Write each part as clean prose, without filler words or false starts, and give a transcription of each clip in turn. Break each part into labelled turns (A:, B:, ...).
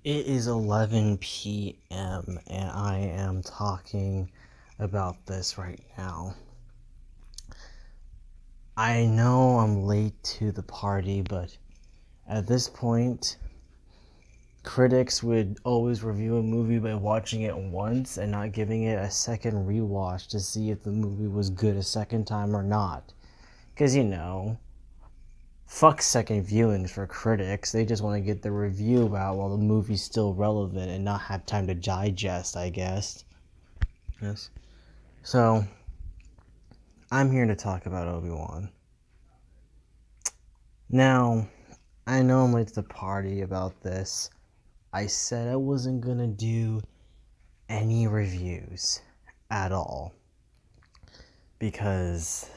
A: It is 11 p.m. and I am talking about this right now. I know I'm late to the party, but at this point, critics would always review a movie by watching it once and not giving it a second rewatch to see if the movie was good a second time or not. Because, fuck second viewings for critics. They just want to get the review out while the movie's still relevant and not have time to digest, I guess. Yes. So, I'm here to talk about Obi-Wan. Now, I know I'm late to the party about this. I said I wasn't gonna do any reviews at all because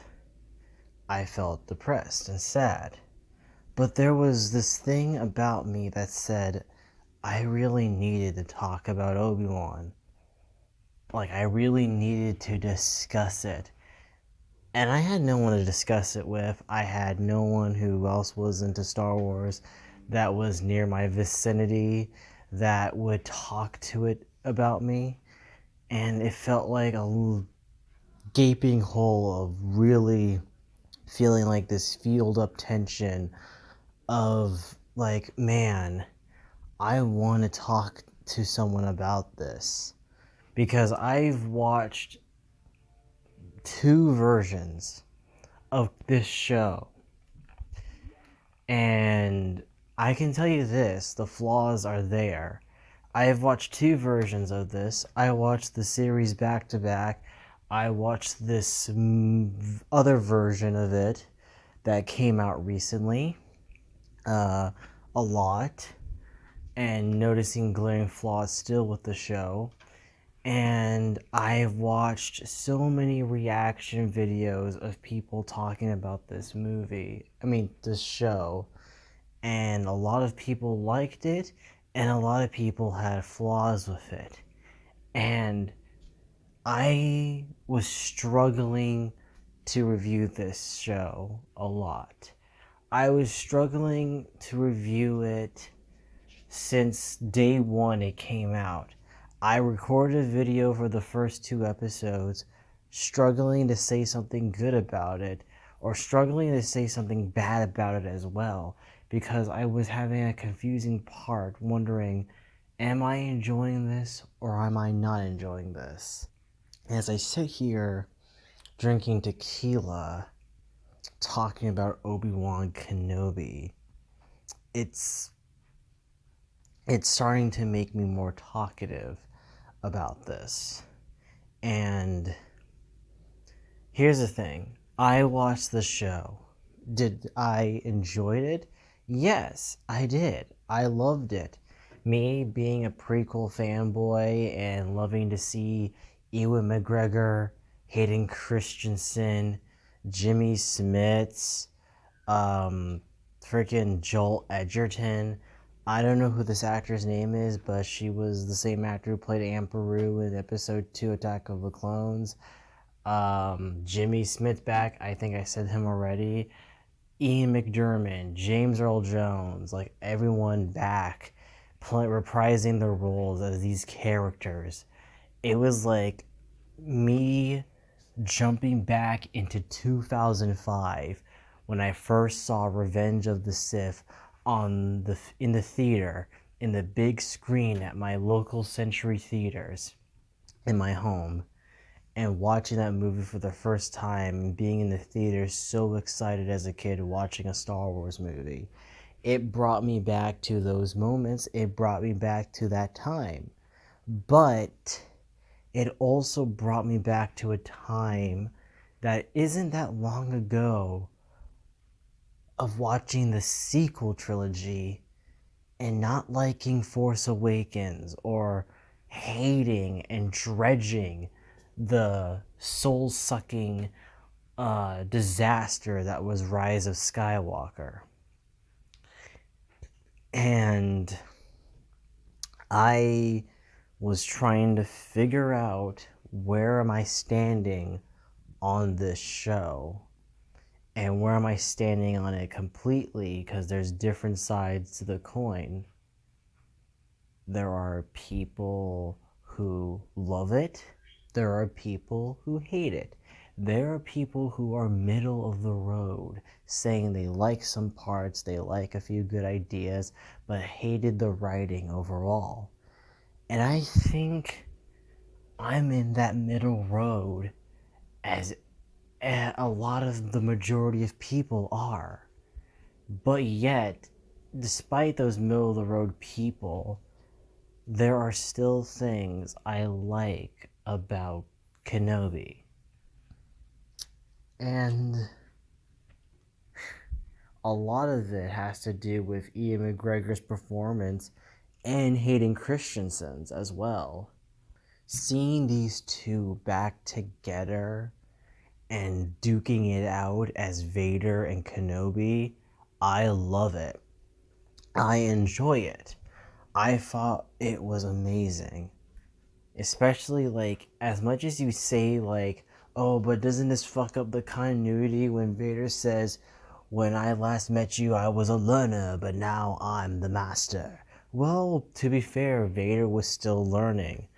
A: I felt depressed and sad. But there was this thing about me that said I really needed to talk about Obi-Wan. Like, I really needed to discuss it. And I had no one to discuss it with. I had no one who else was into Star Wars that was near my vicinity that would talk to it about me. And it felt like a gaping hole of really feeling like this fueled up tension of like, man, I want to talk to someone about this. Because I've watched two versions of this show. And I can tell you this, the flaws are there. I have watched two versions of this. I watched the series back to back. I watched this other version of it that came out recently a lot, and noticing glaring flaws still with the show. And I've watched so many reaction videos of people talking about this this show, and a lot of people liked it, and a lot of people had flaws with it. And I was struggling to review this show a lot. I was struggling to review it since day one it came out. I recorded a video for the first two episodes, struggling to say something good about it, or struggling to say something bad about it as well, because I was having a confusing part, wondering, am I enjoying this or am I not enjoying this? As I sit here drinking tequila, talking about Obi-Wan Kenobi, it's starting to make me more talkative about this. And here's the thing. I watched the show. Did I enjoy it? Yes, I did. I loved it. Me being a prequel fanboy and loving to see Ewan McGregor, Hayden Christensen, Jimmy Smits, freaking Joel Edgerton. I don't know who this actor's name is, but she was the same actor who played Aunt Beru in episode 2 Attack of the Clones. Jimmy Smith back, I think I said him already. Ian McDermott, James Earl Jones, like everyone back, reprising their roles as these characters. It was like me jumping back into 2005 when I first saw Revenge of the Sith in the theater, in the big screen at my local Century Theaters in my home, and watching that movie for the first time and being in the theater so excited as a kid watching a Star Wars movie. It brought me back to those moments. It brought me back to that time. But it also brought me back to a time that isn't that long ago of watching the sequel trilogy and not liking Force Awakens, or hating and dredging the soul-sucking disaster that was Rise of Skywalker. And I was trying to figure out, where am I standing on this show? And where am I standing on it completely? Because there's different sides to the coin. There are people who love it. There are people who hate it. There are people who are middle of the road, saying they like some parts, they like a few good ideas, but hated the writing overall. And I think I'm in that middle road, as a lot of the majority of people are. But yet, despite those middle of the road people, there are still things I like about Kenobi. And a lot of it has to do with Ian McGregor's performance and Hayden Christensen's as well. Seeing these two back together and duking it out as Vader and Kenobi, I love it. I enjoy it. I thought it was amazing. Especially, like, as much as you say, like, oh, but doesn't this fuck up the continuity when Vader says, when I last met you, I was a learner, but now I'm the master? Well, to be fair, Vader was still learning.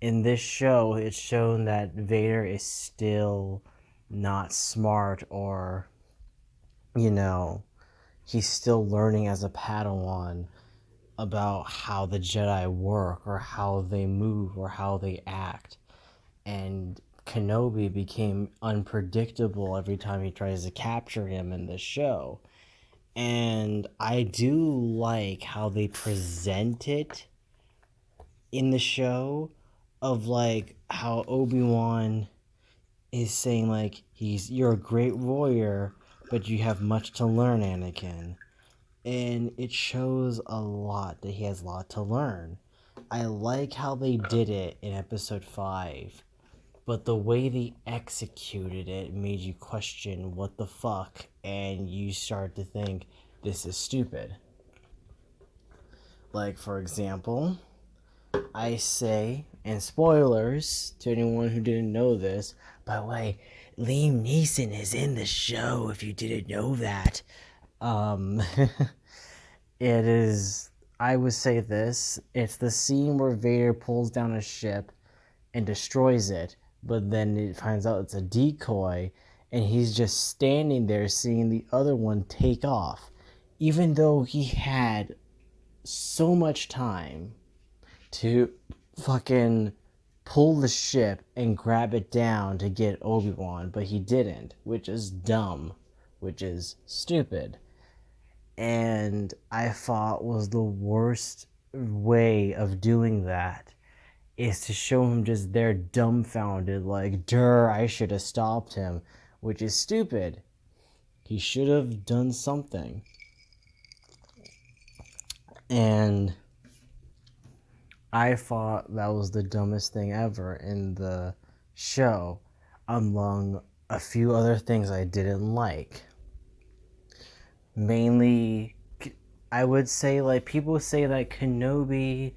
A: In this show, it's shown that Vader is still not smart, or, he's still learning as a Padawan about how the Jedi work, or how they move, or how they act. And Kenobi became unpredictable every time he tries to capture him in the show. And I do like how they present it in the show, of like how Obi-Wan is saying, like, you're a great warrior, but you have much to learn, Anakin. And it shows a lot that he has a lot to learn. I like how they did it in episode 5, but the way they executed it made you question what the fuck, and you start to think this is stupid. Like, for example, I say, and spoilers to anyone who didn't know this, by the way, Liam Neeson is in the show if you didn't know that. It is, I would say this, it's the scene where Vader pulls down a ship and destroys it, but then it finds out it's a decoy, and he's just standing there seeing the other one take off, even though he had so much time to fucking pull the ship and grab it down to get Obi-Wan, but he didn't, which is dumb, which is stupid. And I thought was the worst way of doing that is to show him just there dumbfounded, like, I should have stopped him, which is stupid. He should have done something. And I thought that was the dumbest thing ever in the show, among a few other things I didn't like. Mainly, I would say, like, people say that Kenobi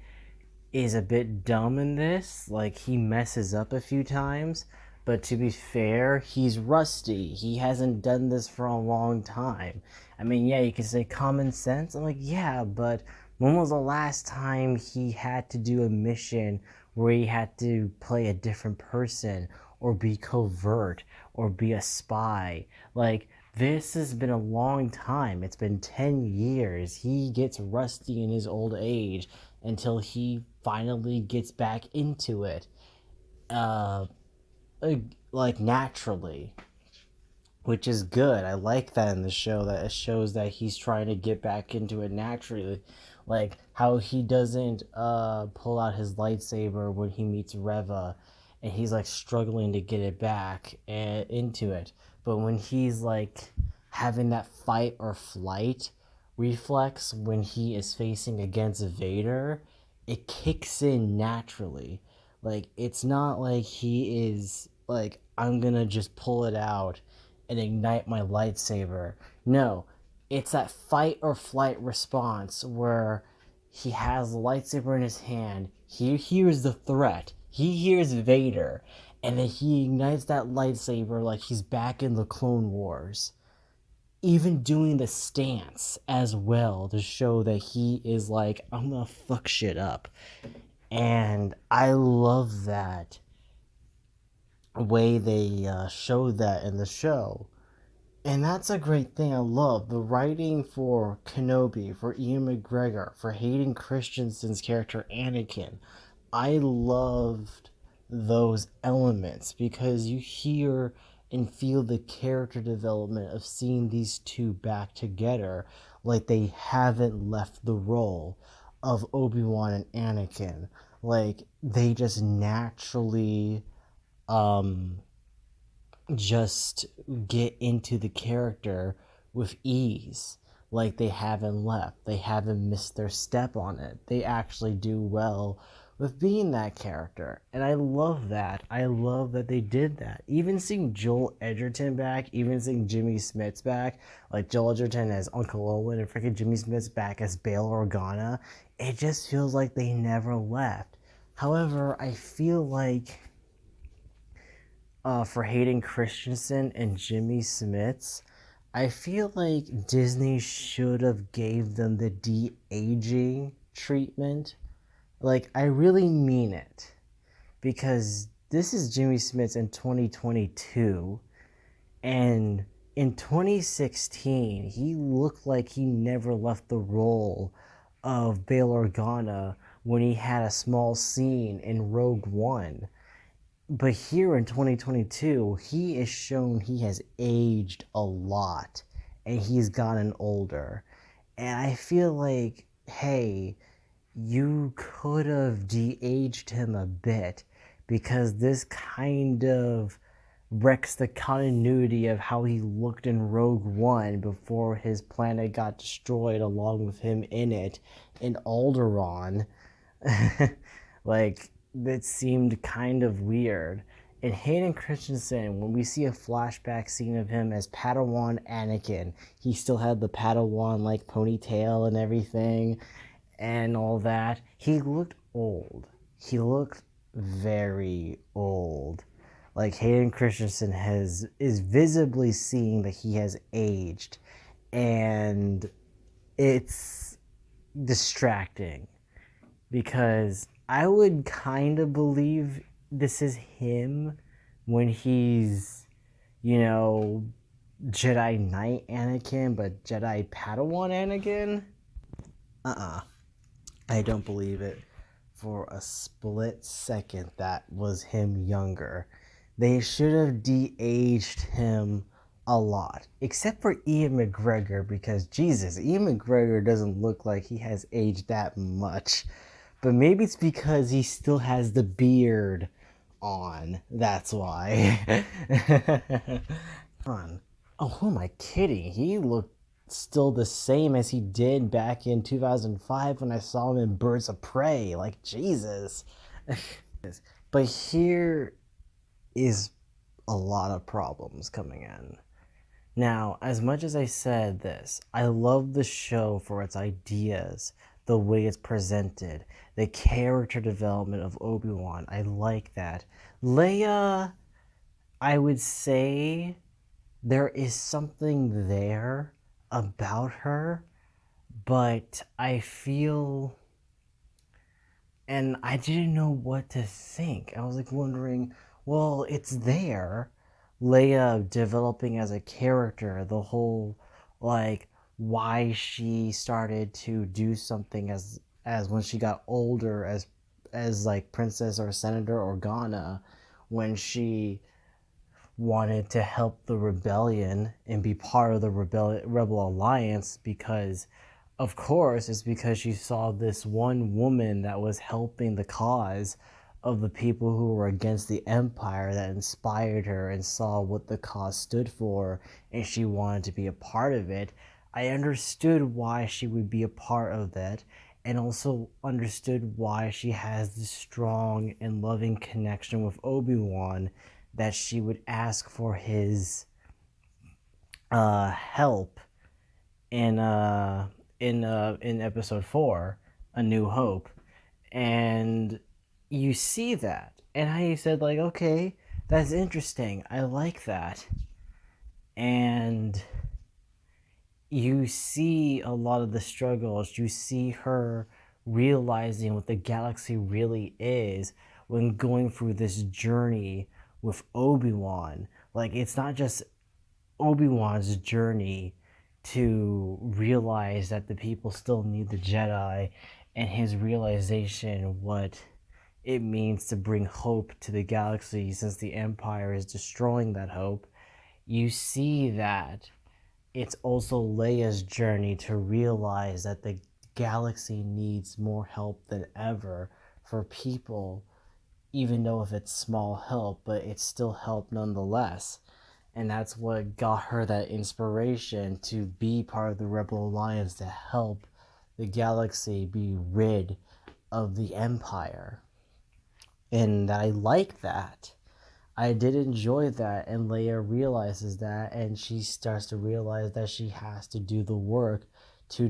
A: is a bit dumb in this. Like, he messes up a few times, but to be fair, he's rusty. He hasn't done this for a long time. I mean, yeah, you can say common sense. I'm like, yeah, but when was the last time he had to do a mission where he had to play a different person, or be covert, or be a spy? Like, this has been a long time. It's been 10 years. He gets rusty in his old age until he finally gets back into it, like, naturally, which is good. I like that in the show, that it shows that he's trying to get back into it naturally, like how he doesn't pull out his lightsaber when he meets Reva, and he's like struggling to get it back and into it, but when he's like having that fight or flight reflex when he is facing against Vader, it kicks in naturally. Like, it's not like he is like, I'm gonna just pull it out and ignite my lightsaber. No, it's that fight or flight response where he has the lightsaber in his hand, he hears the threat, he hears Vader, and then he ignites that lightsaber like he's back in the Clone Wars. even doing the stance as well to show that he is like, I'm gonna fuck shit up. And I love that way they showed that in the show. And that's a great thing. I love the writing for Kenobi, for Ian McGregor, for Hayden Christensen's character Anakin. I loved those elements because you hear and feel the character development of seeing these two back together, like they haven't left the role of Obi-Wan and Anakin. Like they just naturally um just get into the character with ease. Like they haven't left, they haven't missed their step on it. They actually do well with being that character, and I love that. I love that they did that. Even seeing Joel Edgerton back, even seeing Jimmy Smits back, like Joel Edgerton as Uncle Owen and freaking Jimmy Smits back as Bail Organa, it just feels like they never left. However, I feel like for Hayden Christensen and Jimmy Smits, I feel like Disney should have gave them the de-aging treatment. Like, I really mean it. Because this is Jimmy Smits in 2022, and in 2016, he looked like he never left the role of Bail Organa when he had a small scene in Rogue One. But here in 2022, he is shown he has aged a lot and he's gotten older. And I feel like, hey, you could have de-aged him a bit because this kind of wrecks the continuity of how he looked in Rogue One before his planet got destroyed along with him in it in Alderaan. Like, that seemed kind of weird. In Hayden Christensen, when we see a flashback scene of him as Padawan Anakin, he still had the Padawan like ponytail and everything and all that. He looked old. He looked very old. Like Hayden Christensen is visibly seeing that he has aged, and it's distracting because I would kind of believe this is him when he's, you know, Jedi Knight Anakin, but Jedi Padawan Anakin. I don't believe it for a split second that was him younger. They should have de-aged him a lot, except for Ian McGregor, because Jesus, Ian McGregor doesn't look like he has aged that much. But maybe it's because he still has the beard on. That's why. Oh, who am I kidding? He looked still the same as he did back in 2005 when I saw him in Birds of Prey. Like, Jesus. But here is a lot of problems coming in. Now, as much as I said this, I love the show for its ideas, the way it's presented, the character development of Obi-Wan. I like that. Leia, I would say there is something there about her, but I feel, and I didn't know what to think. I was like wondering, well, it's there. Leia developing as a character, the whole like why she started to do something as when she got older as like Princess or Senator Organa, when she wanted to help the rebellion and be part of the rebel alliance, because of course it's because she saw this one woman that was helping the cause of the people who were against the empire that inspired her and saw what the cause stood for, and she wanted to be a part of it. I understood why she would be a part of that, and also understood why she has this strong and loving connection with Obi-Wan, that she would ask for his help in in episode 4, A New Hope. And you see that, and I said like, okay, that's interesting, I like that. And you see a lot of the struggles. You see her realizing what the galaxy really is when going through this journey with Obi-Wan. Like, it's not just Obi-Wan's journey to realize that the people still need the Jedi, and his realization what it means to bring hope to the galaxy since the Empire is destroying that hope. You see that it's also Leia's journey to realize that the galaxy needs more help than ever for people, even though if it's small help, but it's still help nonetheless. And that's what got her that inspiration to be part of the Rebel Alliance to help the galaxy be rid of the Empire. And I like that. I did enjoy that, and Leia realizes that, and she starts to realize that she has to do the work to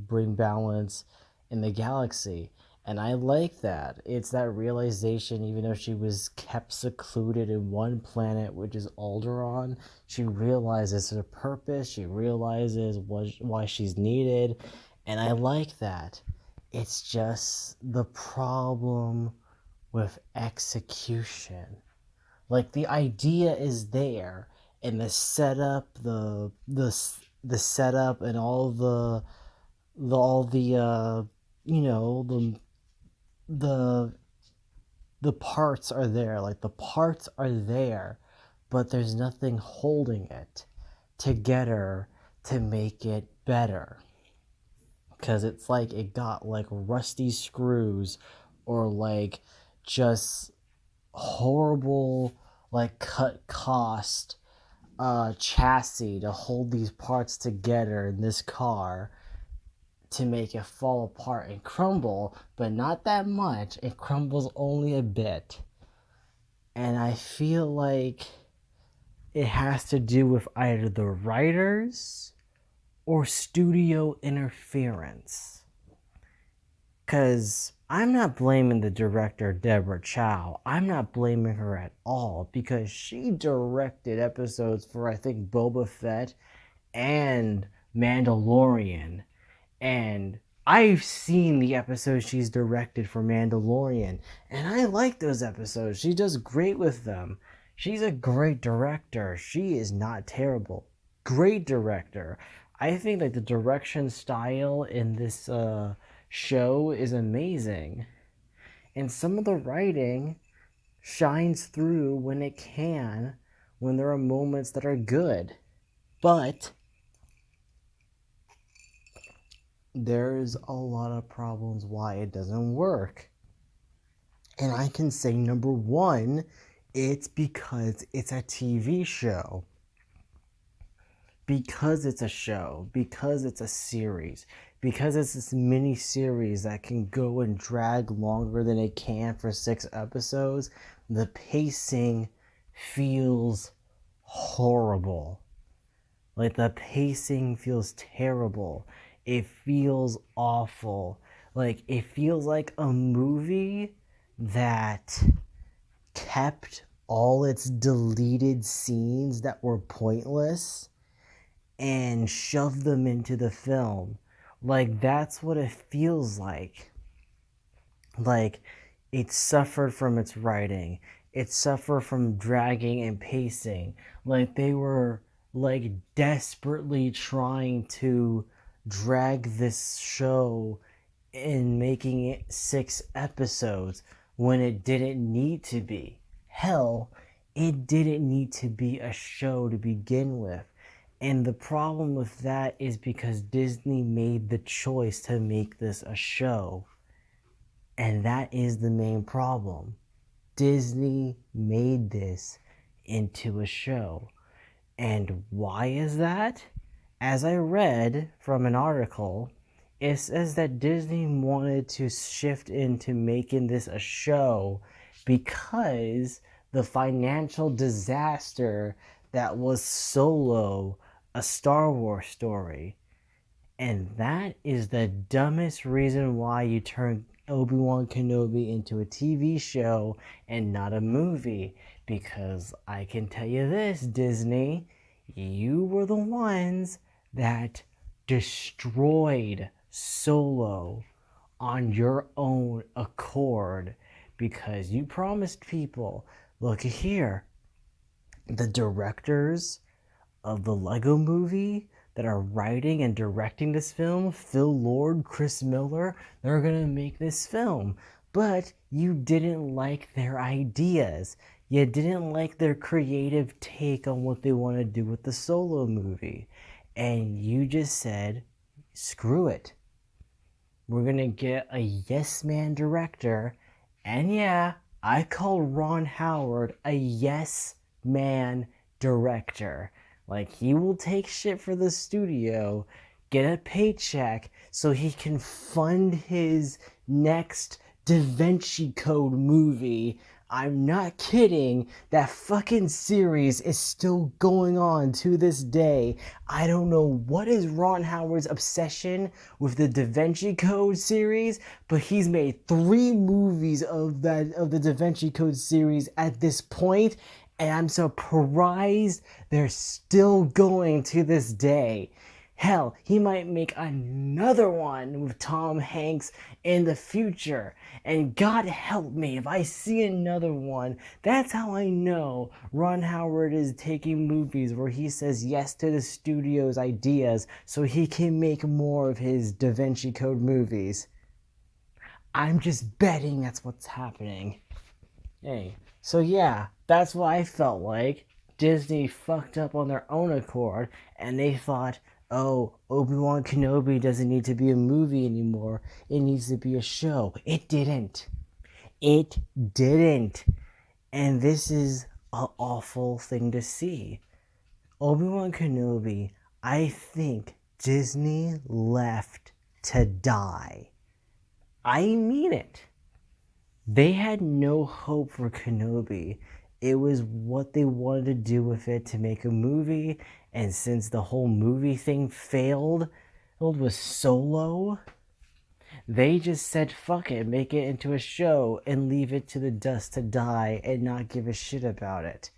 A: bring balance in the galaxy. And I like that. It's that realization, even though she was kept secluded in one planet, which is Alderaan, she realizes her purpose, she realizes why she's needed, and I like that. It's just the problem with execution. Like, the idea is there, and the setup, the setup, and all the you know the the parts are there. Like, the parts are there, but there's nothing holding it together to make it better. Because it's like it got like rusty screws, or like just horrible like cut cost chassis to hold these parts together in this car to make it fall apart and crumble, but not that much. It crumbles only a bit. And I feel like it has to do with either the writers or studio interference. Because I'm not blaming the director, Deborah Chow. I'm not blaming her at all, because she directed episodes for, I think, Boba Fett and Mandalorian. And I've seen the episodes she's directed for Mandalorian, and I like those episodes. She does great with them. She's a great director. She is not terrible. Great director. I think like the direction style in this show is amazing. And some of the writing shines through when it can, when there are moments that are good. But there's a lot of problems why it doesn't work. And I can say number one, it's because it's a TV show. Because it's a show, because it's a series, because it's this mini series that can go and drag longer than it can for 6 episodes, the pacing feels horrible. Like, the pacing feels terrible. It feels awful. Like, it feels like a movie that kept all its deleted scenes that were pointless and shoved them into the film. Like, that's what it feels like. Like, it suffered from its writing. It suffered from dragging and pacing. Like, they were like desperately trying to drag this show in making it 6 episodes when it didn't need to be. Hell, it didn't need to be a show to begin with. And the problem with that is because Disney made the choice to make this a show. And that is the main problem. Disney made this into a show. And why is that? As I read from an article, it says that Disney wanted to shift into making this a show because the financial disaster that was Solo, a Star Wars story. And that is the dumbest reason why you turn Obi-Wan Kenobi into a TV show and not a movie. Because I can tell you this, Disney, you were the ones that destroyed Solo on your own accord because you promised people, look here, the directors of the Lego movie that are writing and directing this film, Phil Lord, Chris Miller, they're gonna make this film. But you didn't like their ideas. You didn't like their creative take on what they want to do with the Solo movie. And you just said, screw it. We're gonna get a yes man director. And yeah, I call Ron Howard a yes man director. Like, he will take shit for the studio, get a paycheck, so he can fund his next Da Vinci Code movie. I'm not kidding. That fucking series is still going on to this day. I don't know what is Ron Howard's obsession with the Da Vinci Code series, but he's made 3 movies of the Da Vinci Code series at this point, and I'm surprised they're still going to this day. Hell, he might make another one with Tom Hanks in the future. And God help me if I see another one. That's how I know Ron Howard is taking movies where he says yes to the studio's ideas so he can make more of his Da Vinci Code movies. I'm just betting that's what's happening. Hey, so yeah, that's what I felt like. Disney fucked up on their own accord, and they thought, oh, Obi-Wan Kenobi doesn't need to be a movie anymore. It needs to be a show. It didn't. It didn't. And this is an awful thing to see. Obi-Wan Kenobi, I think Disney left to die. I mean it. They had no hope for Kenobi. It was what they wanted to do with it to make a movie, and since the whole movie thing failed with Solo, they just said fuck it, make it into a show and leave it to the dust to die and not give a shit about it.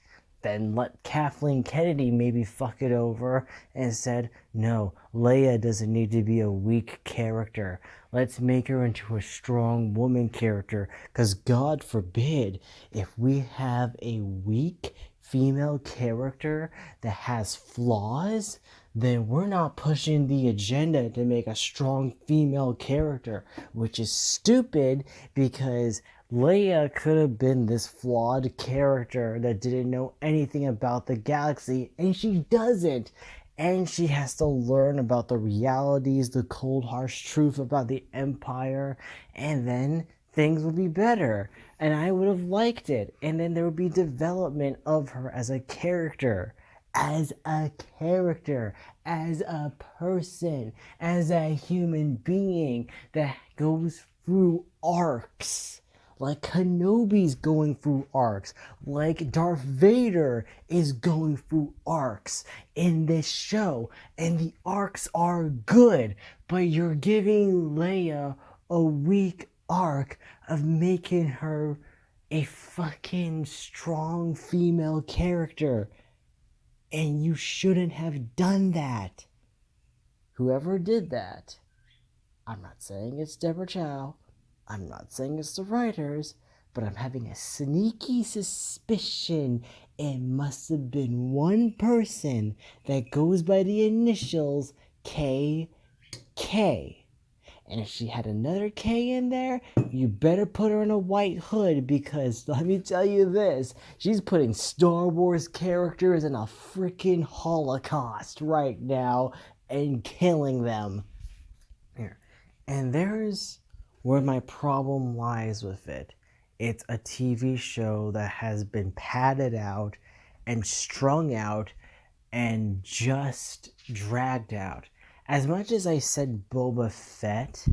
A: Then let Kathleen Kennedy maybe fuck it over and said, no, Leia doesn't need to be a weak character. Let's make her into a strong woman character. Because God forbid, if we have a weak female character that has flaws, then we're not pushing the agenda to make a strong female character, which is stupid because Leia could have been this flawed character that didn't know anything about the galaxy, and she doesn't. And she has to learn about the realities, the cold, harsh truth about the Empire, and then things would be better. And I would have liked it. And then there would be development of her as a character. As a character, as a person, as a human being that goes through arcs. Like Kenobi's going through arcs, like Darth Vader is going through arcs in this show, and the arcs are good, but you're giving Leia a weak arc of making her a fucking strong female character, and you shouldn't have done that. Whoever did that, I'm not saying it's Deborah Chow, I'm not saying it's the writers, but I'm having a sneaky suspicion it must have been one person that goes by the initials KK. And if she had another K in there, you better put her in a white hood, because let me tell you this, she's putting Star Wars characters in a freaking Holocaust right now and killing them. Here. And there's where my problem lies with it. It's a TV show that has been padded out and strung out and just dragged out. As much as I said Boba Fett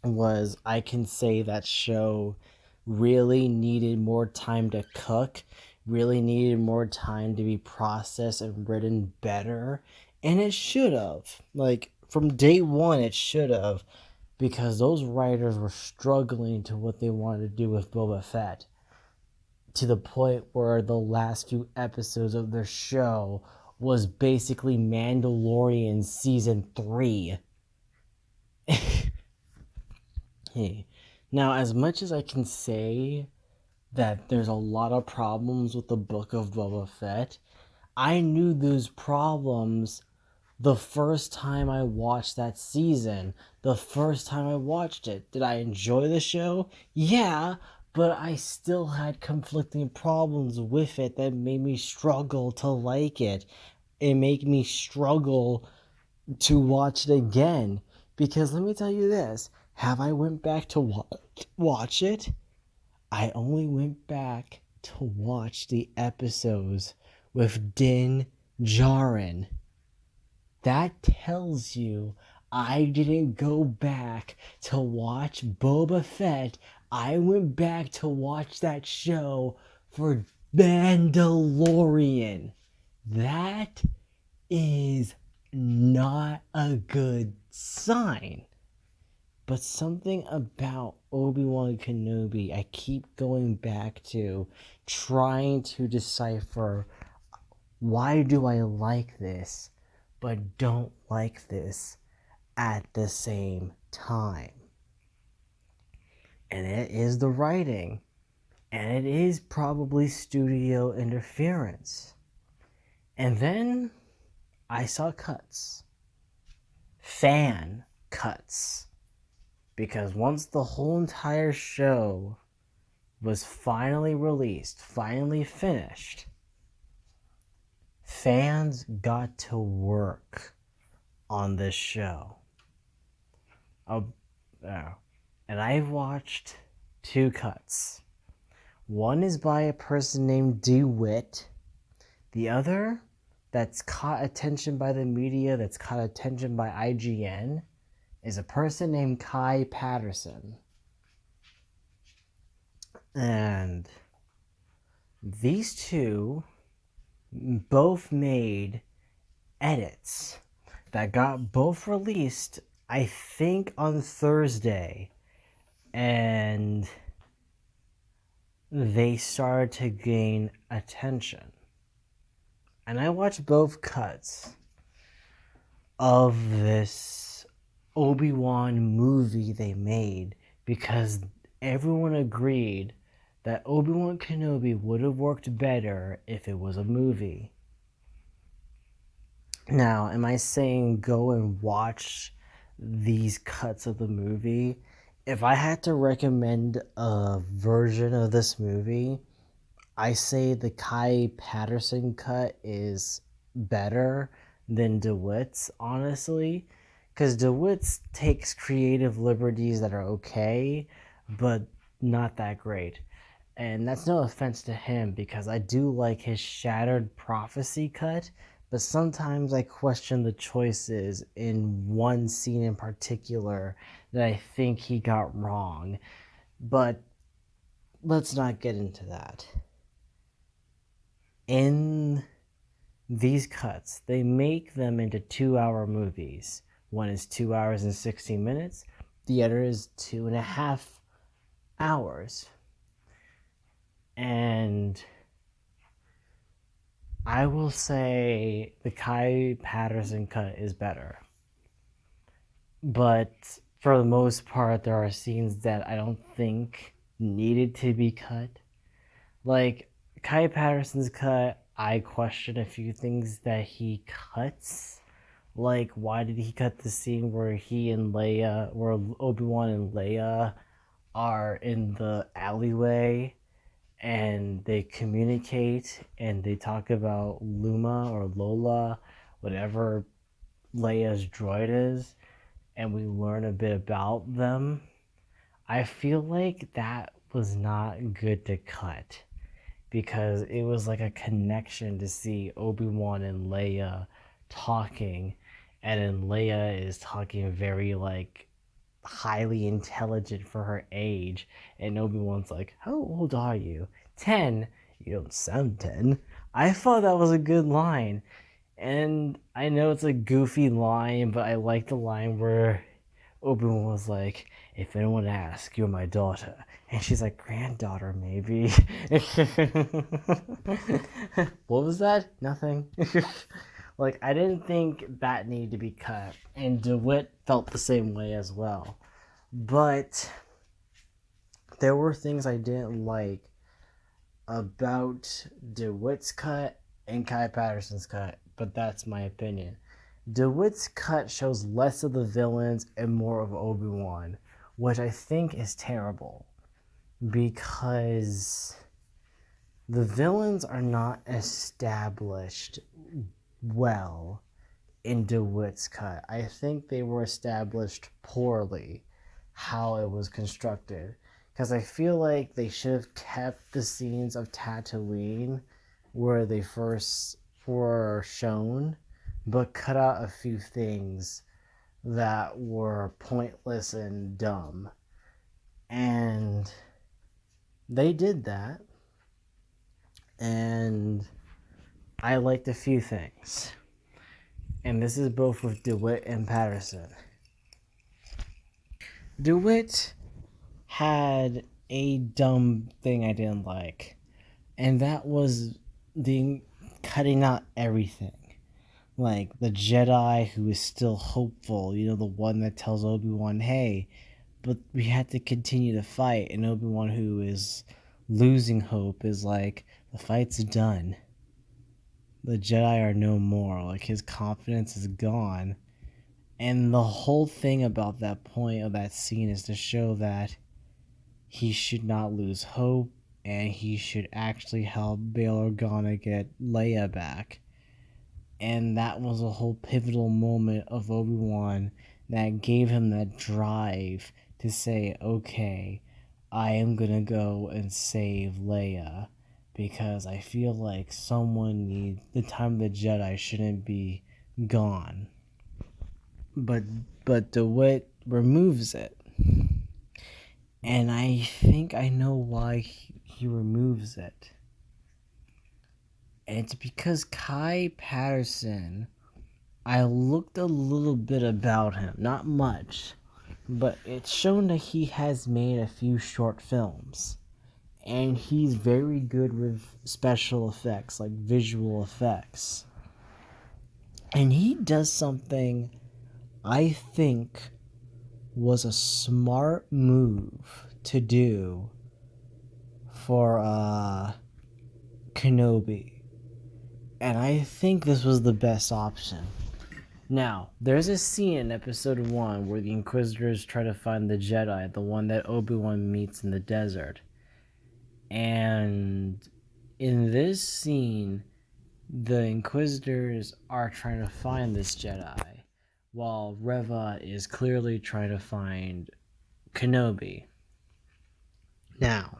A: was, I can say that show really needed more time to cook, really needed more time to be processed and written better, and it should have. Like, from day one, it should have, because those writers were struggling to what they wanted to do with Boba Fett, to the point where the last few episodes of their show was basically Mandalorian season 3. Hey. Now, as much as I can say that there's a lot of problems with the Book of Boba Fett, I knew those problems the first time I watched that season. The first time I watched it. Did I enjoy the show? Yeah, but I still had conflicting problems with it that made me struggle to like it. It made me struggle to watch it again. Because let me tell you this, have I went back to watch it? I only went back to watch the episodes with Din Djarin. That tells you I didn't go back to watch Boba Fett. I went back to watch that show for Mandalorian. That is not a good sign. But something about Obi-Wan Kenobi I keep going back to, trying to decipher, why do I like this but don't like this at the same time? And it is the writing, and it is probably studio interference. And then I saw cuts, fan cuts, because once the whole entire show was finally released, finally finished, fans got to work on this show. And I've watched 2 cuts. One is by a person named DeWitt. The other, that's caught attention by the media, that's caught attention by IGN, is a person named Patterson. And these two both made edits that got both released, I think, on Thursday. And they started to gain attention. And I watched both cuts of this Obi-Wan movie they made because everyone agreed that Obi-Wan Kenobi would have worked better if it was a movie. Now, am I saying go and watch these cuts of the movie? If I had to recommend a version of this movie, I say the Patterson cut is better than DeWitt's, honestly. Because DeWitt's takes creative liberties that are okay, but not that great. And that's no offense to him, because I do like his Shattered Prophecy cut, but sometimes I question the choices in one scene in particular that I think he got wrong. But let's not get into that. In these cuts, they make them into 2-hour movies. One is 2 hours and 16 minutes. The other is 2.5 hours. And I will say the Patterson cut is better. But for the most part, there are scenes that I don't think needed to be cut. Like, Patterson's cut, I question a few things that he cuts. Like, why did he cut the scene where where Obi-Wan and Leia are in the alleyway and they communicate and they talk about Luma or Lola, whatever Leia's droid is, and we learn a bit about them? I feel like that was not good to cut, because it was like a connection to see Obi-Wan and Leia talking, and then Leia is talking very like highly intelligent for her age, and Obi-Wan's like, how old are you? 10? You don't sound 10. I thought that was a good line, and I know it's a goofy line, but I like the line where Obi-Wan was like, if anyone asks, you're my daughter. And she's like, granddaughter, maybe. What was that? Nothing. Like, I didn't think that needed to be cut. And DeWitt felt the same way as well. But there were things I didn't like about DeWitt's cut and Kai Patterson's cut. But that's my opinion. DeWitt's cut shows less of the villains and more of Obi-Wan, which I think is terrible because the villains are not established well in DeWitt's cut. I think they were established poorly how it was constructed because I feel like they should have kept the scenes of Tatooine where they first were shown, but cut out a few things that were pointless and dumb. And they did that. And I liked a few things. And this is both with DeWitt and Patterson. DeWitt had a dumb thing I didn't like. And that was the cutting out everything. Like the Jedi who is still hopeful, the one that tells Obi-Wan, hey, but we have to continue to fight. And Obi-Wan, who is losing hope, is like, the fight's done. The Jedi are no more. Like, his confidence is gone. And the whole thing about that point of that scene is to show that he should not lose hope and he should actually help Bail Organa get Leia back. And that was a whole pivotal moment of Obi-Wan that gave him that drive to say, okay, I am going to go and save Leia because I feel like the time of the Jedi shouldn't be gone. But DeWitt removes it. And I think I know why he removes it. And it's because Kai Patterson, I looked a little bit about him, not much, but it's shown that he has made a few short films. And he's very good with special effects, like visual effects. And he does something I think was a smart move to do for Kenobi. And I think this was the best option. Now, there's a scene in episode 1 where the Inquisitors try to find the Jedi, the one that Obi-Wan meets in the desert. And in this scene, the Inquisitors are trying to find this Jedi, while Reva is clearly trying to find Kenobi. Now,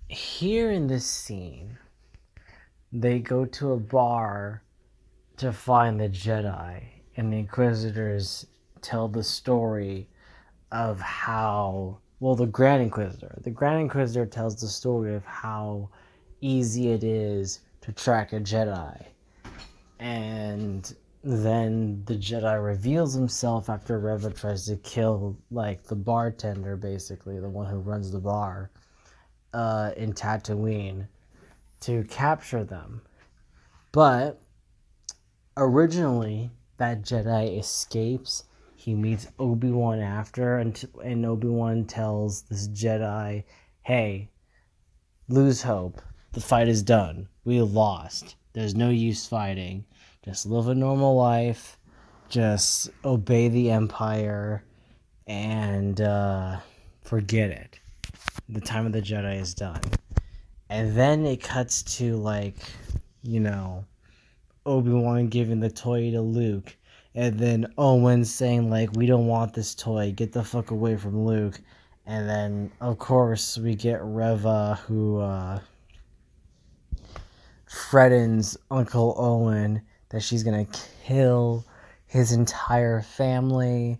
A: here in this scene, they go to a bar to find the Jedi, and the Inquisitors tell the story of how, the Grand Inquisitor tells the story of how easy it is to track a Jedi. And then the Jedi reveals himself after Reva tries to kill, the bartender, basically, the one who runs the bar, in Tatooine, to capture them. But originally, that Jedi escapes. He meets Obi-Wan after, and Obi-Wan tells this Jedi, hey, lose hope. The fight is done. We lost. There's no use fighting. Just live a normal life. Just obey the Empire. And forget it. The time of the Jedi is done. And then it cuts to, Obi-Wan giving the toy to Luke. And then Owen saying, we don't want this toy. Get the fuck away from Luke. And then, of course, we get Reva, who threatens Uncle Owen that she's going to kill his entire family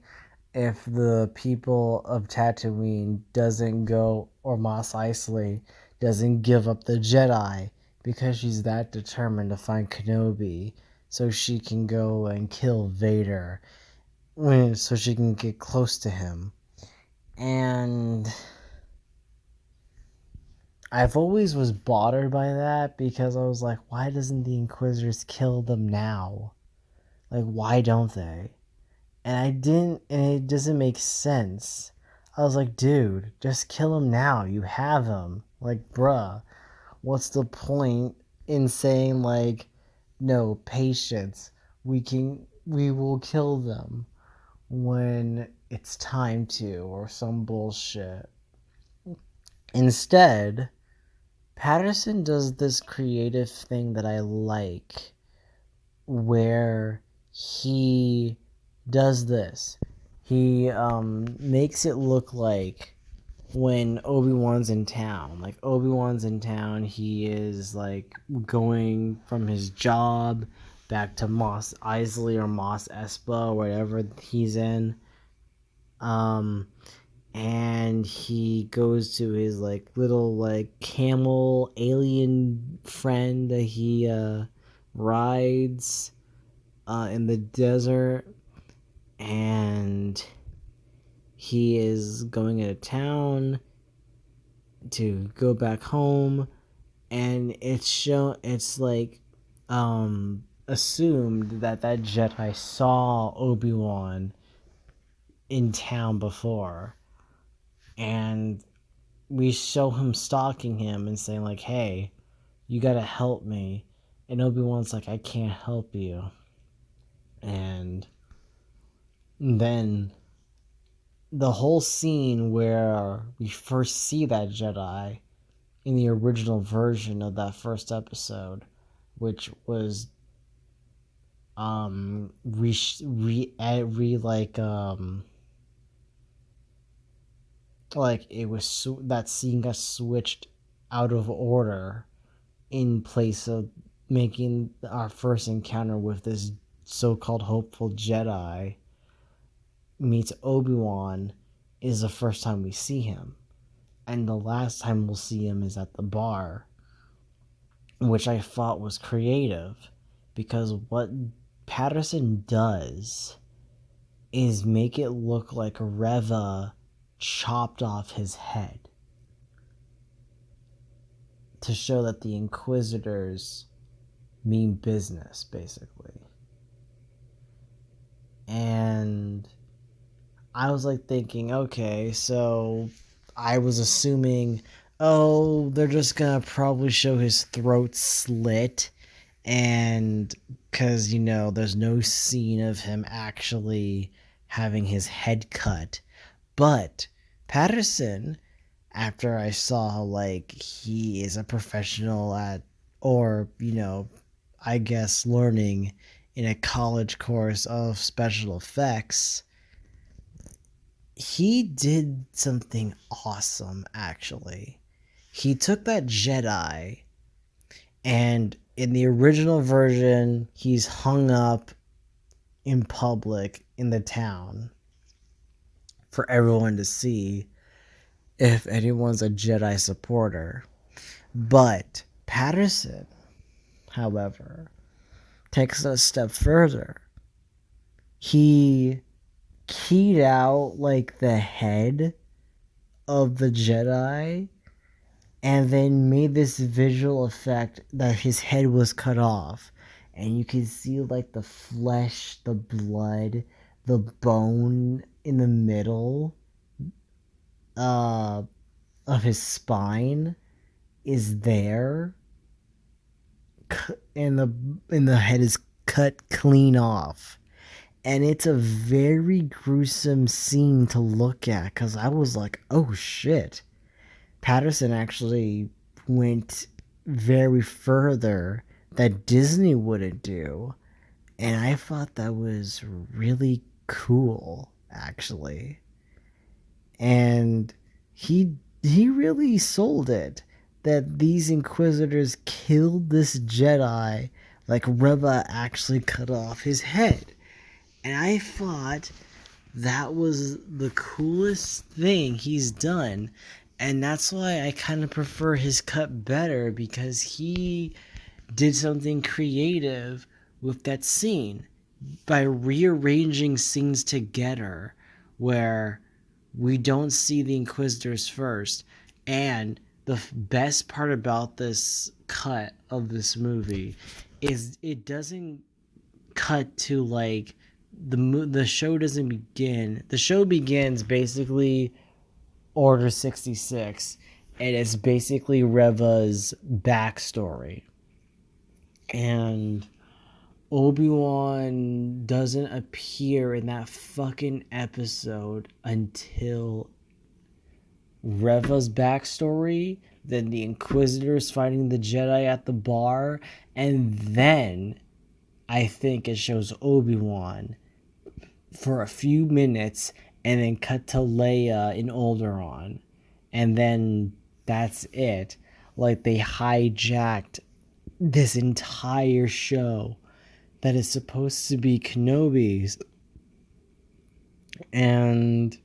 A: if the people of Tatooine doesn't go, or Mos Eisley doesn't give up the Jedi, because she's that determined to find Kenobi so she can go and kill Vader. so she can get close to him. And I've always was bothered by that because I was like, why doesn't the Inquisitors kill them now? Like, why don't they? And I didn't, and it doesn't make sense. I was like, dude, just kill him now. You have him. Like, bruh, what's the point in saying, like, no, patience, we will kill them when it's time to, or some bullshit. Instead, Patterson does this creative thing that I like, where he does this. He makes it look like when Obi-Wan's in town. Like, Obi-Wan's in town, he is like going from his job back to Mos Eisley or Mos Espa, wherever he's in. And he goes to his like little like camel alien friend that he rides in the desert, and he is going into town to go back home, and it's like assumed that Jedi saw Obi-Wan in town before, and we show him stalking him and saying like, hey, you gotta help me. And Obi-Wan's like, I can't help you. And then the whole scene where we first see that Jedi in the original version of that first episode, which was like it was that scene got switched out of order in place of making our first encounter with this so-called hopeful Jedi meets Obi-Wan is the first time we see him. And the last time we'll see him is at the bar, which I thought was creative, because what Patterson does is make it look like Reva chopped off his head to show that the Inquisitors mean business, basically. And I was like thinking, okay, so I was assuming, oh, they're just gonna probably show his throat slit, and because, there's no scene of him actually having his head cut. But Patterson, after I saw like he is a professional at, or I guess learning in a college course of special effects, he did something awesome. Actually, he took that Jedi, and in the original version he's hung up in public in the town for everyone to see if anyone's a Jedi supporter. But Patterson, however, takes it a step further. He keyed out like the head of the Jedi and then made this visual effect that his head was cut off, and you can see like the flesh, the blood, the bone in the middle of his spine is there, and the head is cut clean off. And it's a very gruesome scene to look at, because I was like, oh shit. Patterson actually went very further that Disney wouldn't do. And I thought that was really cool, actually. And he really sold it, that these Inquisitors killed this Jedi like Reva actually cut off his head. And I thought that was the coolest thing he's done. And that's why I kind of prefer his cut better, because he did something creative with that scene. by rearranging scenes together where we don't see the Inquisitors first. And the best part about this cut of this movie is it doesn't cut to like the show doesn't begin. The show begins basically Order 66, and it's basically Reva's backstory. And Obi-Wan doesn't appear in that fucking episode until Reva's backstory, then the Inquisitors fighting the Jedi at the bar, and then I think it shows Obi-Wan for a few minutes and then cut to Leia in Alderaan. And then that's it. Like, they hijacked this entire show that is supposed to be Kenobi's, and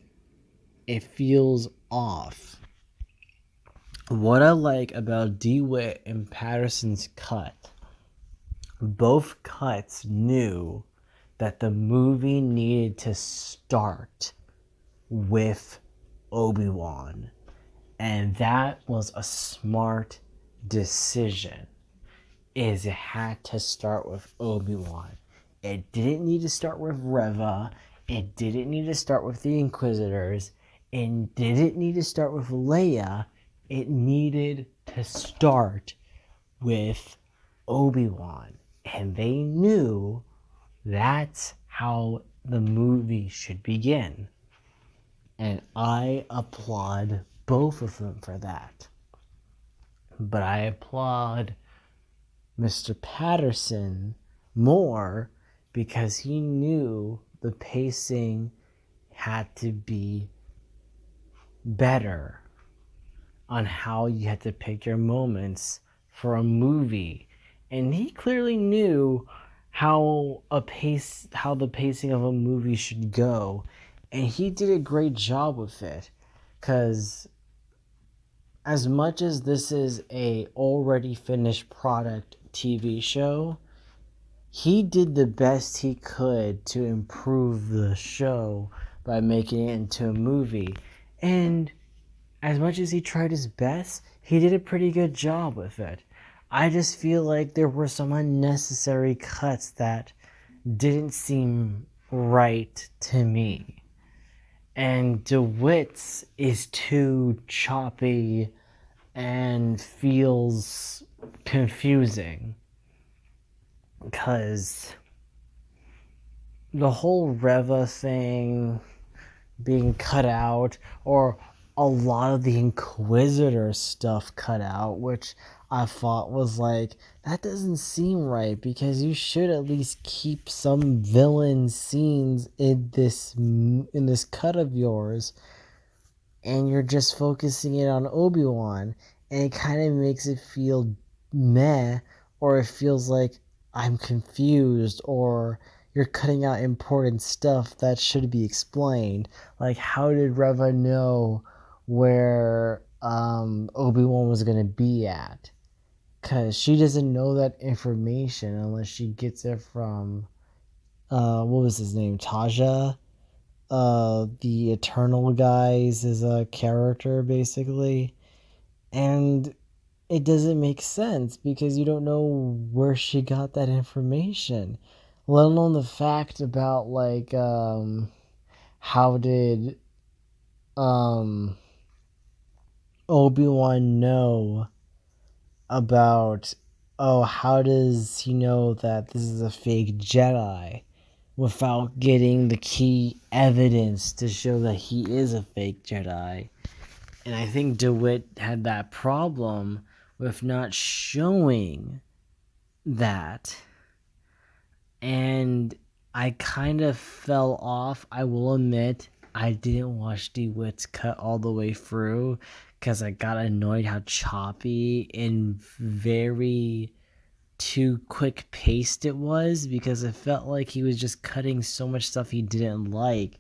A: it feels off. What I like about DeWitt and Patterson's cut, both cuts knew that the movie needed to start with Obi-Wan, and that was a smart decision. It had to start with Obi-Wan. It didn't need to start with Reva. It didn't need to start with the Inquisitors. It didn't need to start with Leia. It needed to start with Obi-Wan. And they knew that's how the movie should begin. And I applaud both of them for that. But I applaud Mr. Patterson more because he knew the pacing had to be better on how you had to pick your moments for a movie. And he clearly knew how the pacing of a movie should go. And he did a great job with it. Because as much as this is a already finished product TV show, he did the best he could to improve the show by making it into a movie. And as much as he tried his best, he did a pretty good job with it. I just feel like there were some unnecessary cuts that didn't seem right to me. And DeWitt's is too choppy and feels confusing. Because the whole Reva thing being cut out, or a lot of the Inquisitor stuff cut out, which I thought was like, that doesn't seem right, because you should at least keep some villain scenes in this cut of yours, and you're just focusing it on Obi-Wan, and it kind of makes it feel meh, or it feels like I'm confused, or you're cutting out important stuff that should be explained. Like, how did Reva know where Obi-Wan was going to be at? Because she doesn't know that information unless she gets it from, what was his name? Taja? The Eternal guys is a character, basically. And it doesn't make sense because you don't know where she got that information, let alone the fact about like how did Obi-Wan know about, how does he know that this is a fake Jedi without getting the key evidence to show that he is a fake Jedi? And I think DeWitt had that problem with not showing that. And I kind of fell off. I will admit, I didn't watch DeWitt's cut all the way through because I got annoyed how choppy and very too quick paced it was, because it felt like he was just cutting so much stuff he didn't like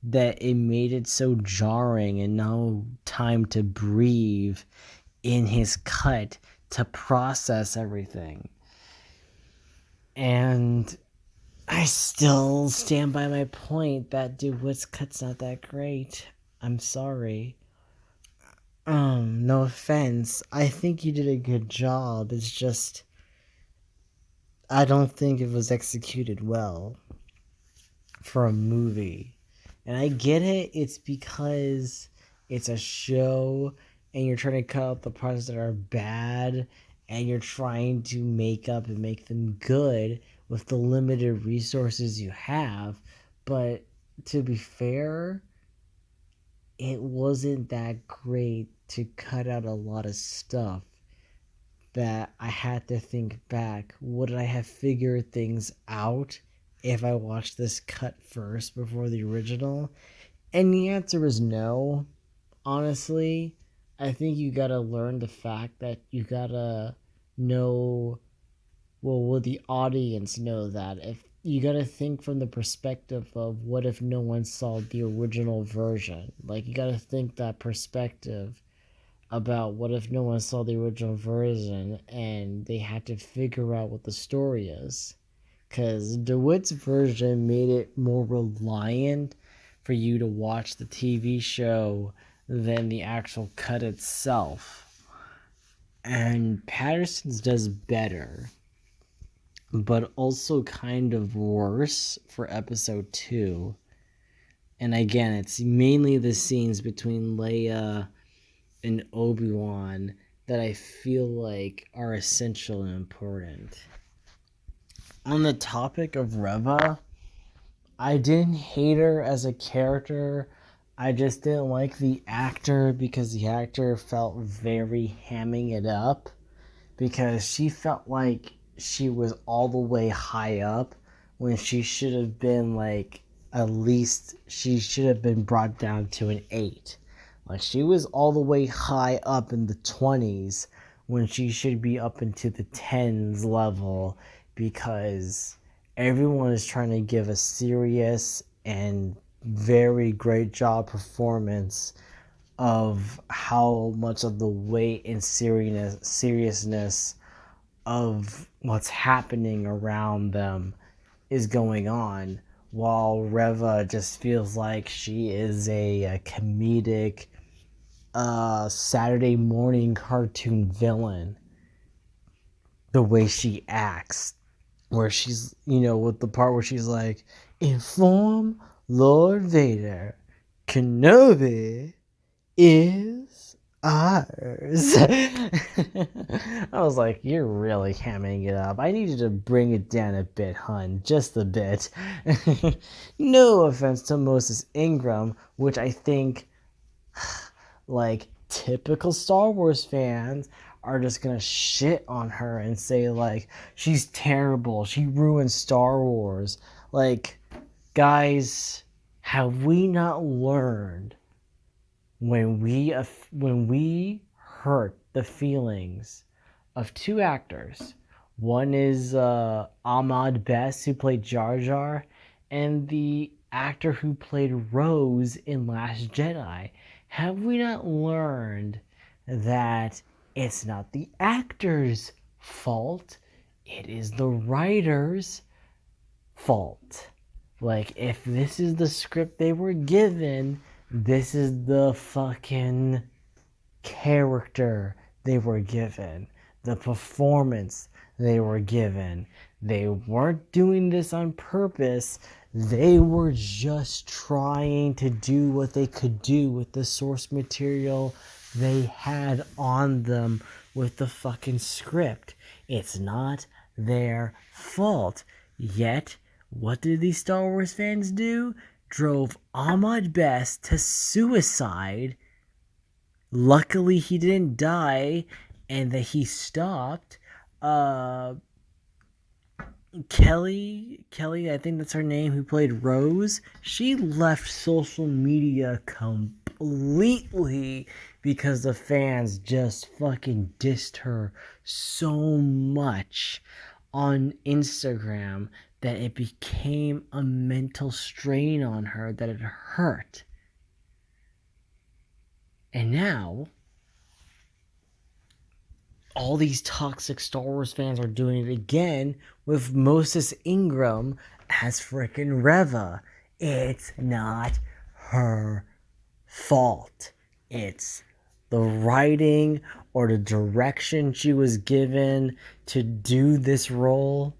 A: that it made it so jarring and no time to breathe in his cut to process everything. And I still stand by my point that DeWitt's cut's not that great. I'm sorry. No offense. I think you did a good job. It's just I don't think it was executed well for a movie. And I get it, it's because it's a show and you're trying to cut out the parts that are bad and you're trying to make up and make them good with the limited resources you have. But to be fair, it wasn't that great to cut out a lot of stuff that I had to think back. Would I have figured things out if I watched this cut first before the original? And the answer is no. Honestly, I think you gotta learn the fact that you gotta know. Well, will the audience know that? If you gotta think from the perspective of what if no one saw the original version? Like, you gotta think that perspective about what if no one saw the original version and they had to figure out what the story is. Because DeWitt's version made it more reliant for you to watch the TV show than the actual cut itself. And Patterson's does better, but also kind of worse for episode 2. And again, it's mainly the scenes between Leia and Obi-Wan that I feel like are essential and important. On the topic of Reva, I didn't hate her as a character. I just didn't like the actor because the actor felt very hamming it up, because she felt like she was all the way high up when she should have been like, at least she should have been brought down to an 8. Like, she was all the way high up in the 20s when she should be up into the 10s level, because everyone is trying to give a serious and very great job performance of how much of the weight and seriousness of what's happening around them is going on, while Reva just feels like she is a comedic Saturday morning cartoon villain. The way she acts, where she's, with the part where she's like, inform Lord Vader, Kenobi is ours. I was like, you're really hamming it up. I needed to bring it down a bit, hun. Just a bit. No offense to Moses Ingram, which I think, like, typical Star Wars fans are just gonna shit on her and say, like, she's terrible, she ruined Star Wars. Like, guys, have we not learned when we hurt the feelings of 2 actors? One is Ahmad Best, who played Jar Jar, and the actor who played Rose in Last Jedi. Have we not learned that it's not the actor's fault, it is the writer's fault? Like, if this is the script they were given, this is the fucking character they were given, the performance they were given. They weren't doing this on purpose. They were just trying to do what they could do with the source material they had on them with the fucking script. It's not their fault. Yet, what did these Star Wars fans do? Drove Ahmad Best to suicide. Luckily, he didn't die, and that he stopped. Kelly, I think that's her name, who played Rose, she left social media completely because the fans just fucking dissed her so much on Instagram that it became a mental strain on her that it hurt. And now all these toxic Star Wars fans are doing it again with Moses Ingram as frickin' Reva. It's not her fault. It's the writing or the direction she was given to do this role.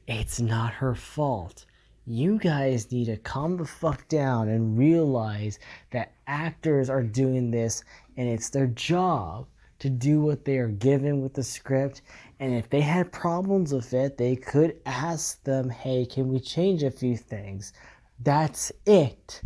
A: It's not her fault. You guys need to calm the fuck down and realize that actors are doing this and it's their job to do what they are given with the script. And if they had problems with it, they could ask them, hey, can we change a few things? That's it.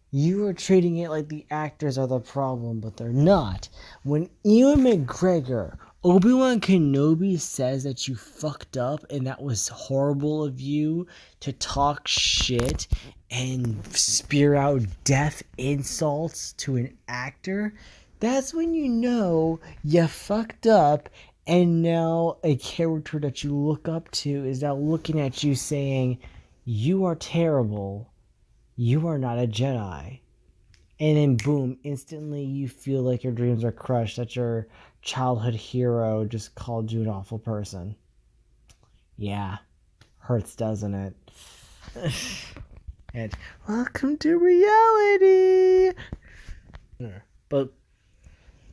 A: You are treating it like the actors are the problem, but they're not. When Ewan McGregor, Obi-Wan Kenobi, says that you fucked up and that was horrible of you to talk shit and spear out death insults to an actor, that's when you know you fucked up, and now a character that you look up to is now looking at you saying, you are terrible. You are not a Jedi. And then boom, instantly you feel like your dreams are crushed, that your childhood hero just called you an awful person. Yeah, hurts, doesn't it? And welcome to reality. But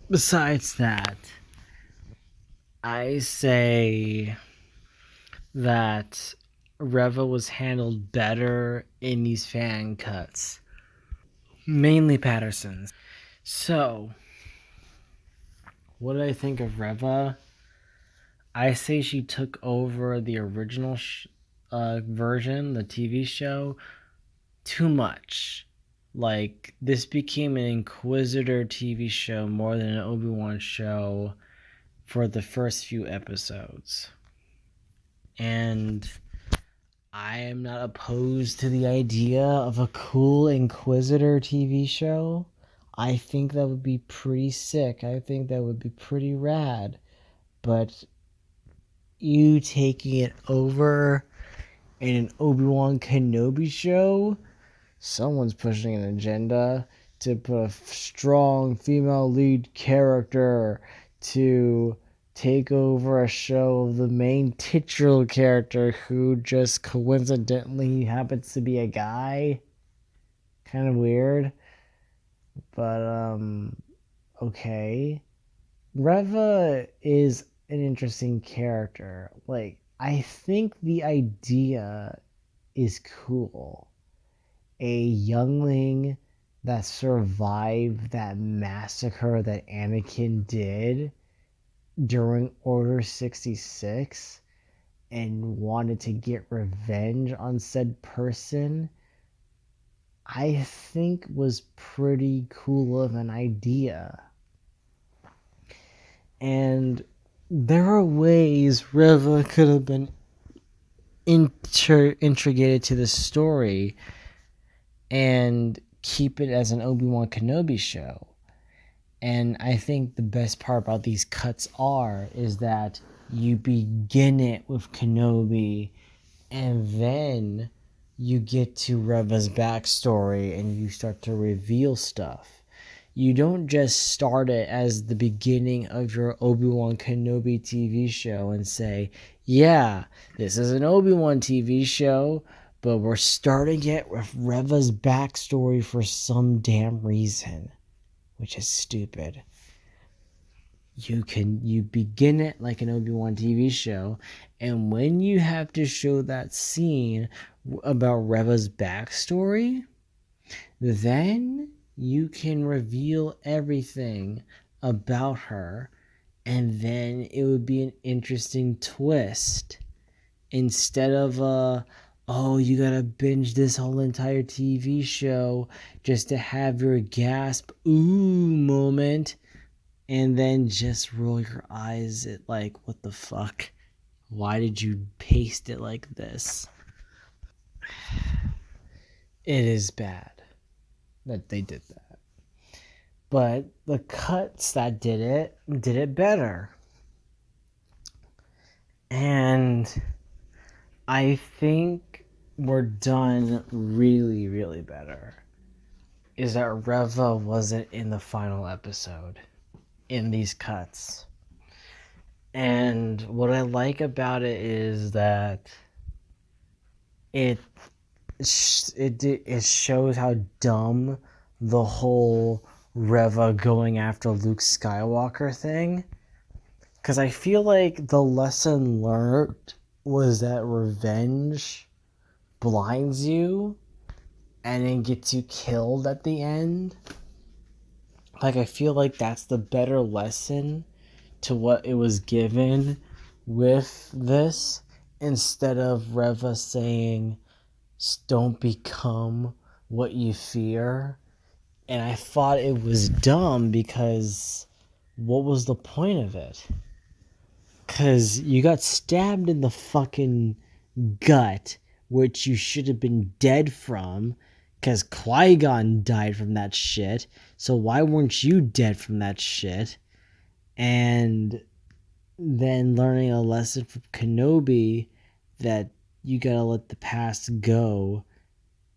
A: besides that, I say that Reva was handled better in these fan cuts. Mainly Patterson's. So, what did I think of Reva? I say she took over the original version, the TV show, too much. Like, this became an Inquisitor TV show more than an Obi-Wan show for the first few episodes. And I am not opposed to the idea of a cool Inquisitor TV show. I think that would be pretty sick. I think that would be pretty rad. But you taking it over in an Obi-Wan Kenobi show, someone's pushing an agenda to put a strong female lead character to take over a show of the main titular character who just coincidentally happens to be a guy. Kind of weird. But, okay. Reva is an interesting character. Like, I think the idea is cool. A youngling that survived that massacre that Anakin did during Order 66 and wanted to get revenge on said person, I think was pretty cool of an idea. And there are ways Reva could have been integrated to the story and keep it as an Obi-Wan Kenobi show. And I think the best part about these cuts is that you begin it with Kenobi and then you get to Reva's backstory and you start to reveal stuff. You don't just start it as the beginning of your Obi-Wan Kenobi TV show and say, yeah, this is an Obi-Wan TV show, but we're starting it with Reva's backstory for some damn reason, which is stupid. You begin it like an Obi-Wan TV show, and when you have to show that scene about Reva's backstory, then you can reveal everything about her, and then it would be an interesting twist. Instead of oh, you gotta binge this whole entire TV show just to have your gasp ooh moment, and then just roll your eyes at like, what the fuck? Why did you paste it like this? It is bad that they did that. But the cuts that did it better. And I think we're done really, really better. Is that Reva wasn't in the final episode in these cuts. And what I like about it is that it it shows how dumb the whole Reva going after Luke Skywalker thing. Because I feel like the lesson learned was that revenge blinds you and then gets you killed at the end. Like, I feel like that's the better lesson to what it was given with this, instead of Reva saying, don't become what you fear. And I thought it was dumb because what was the point of it? Because you got stabbed in the fucking gut, which you should have been dead from, because Qui-Gon died from that shit. So why weren't you dead from that shit? And then learning a lesson from Kenobi that you gotta let the past go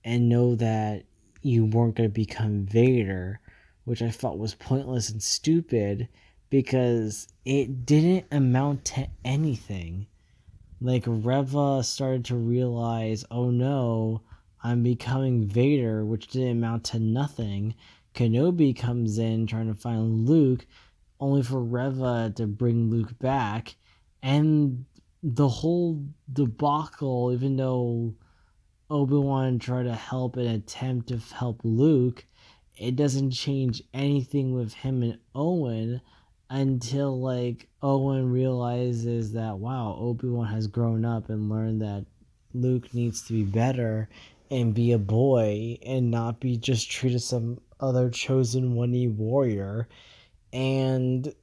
A: and know that you weren't gonna become Vader, which I thought was pointless and stupid because it didn't amount to anything. Like, Reva started to realize, oh no, I'm becoming Vader, which didn't amount to nothing. Kenobi comes in trying to find Luke, only for Reva to bring Luke back. And the whole debacle, even though Obi-Wan tried to help and attempt to help Luke, it doesn't change anything with him and Owen until, like, Owen realizes that, wow, Obi-Wan has grown up and learned that Luke needs to be better and be a boy and not be just treated some other chosen one-y warrior. And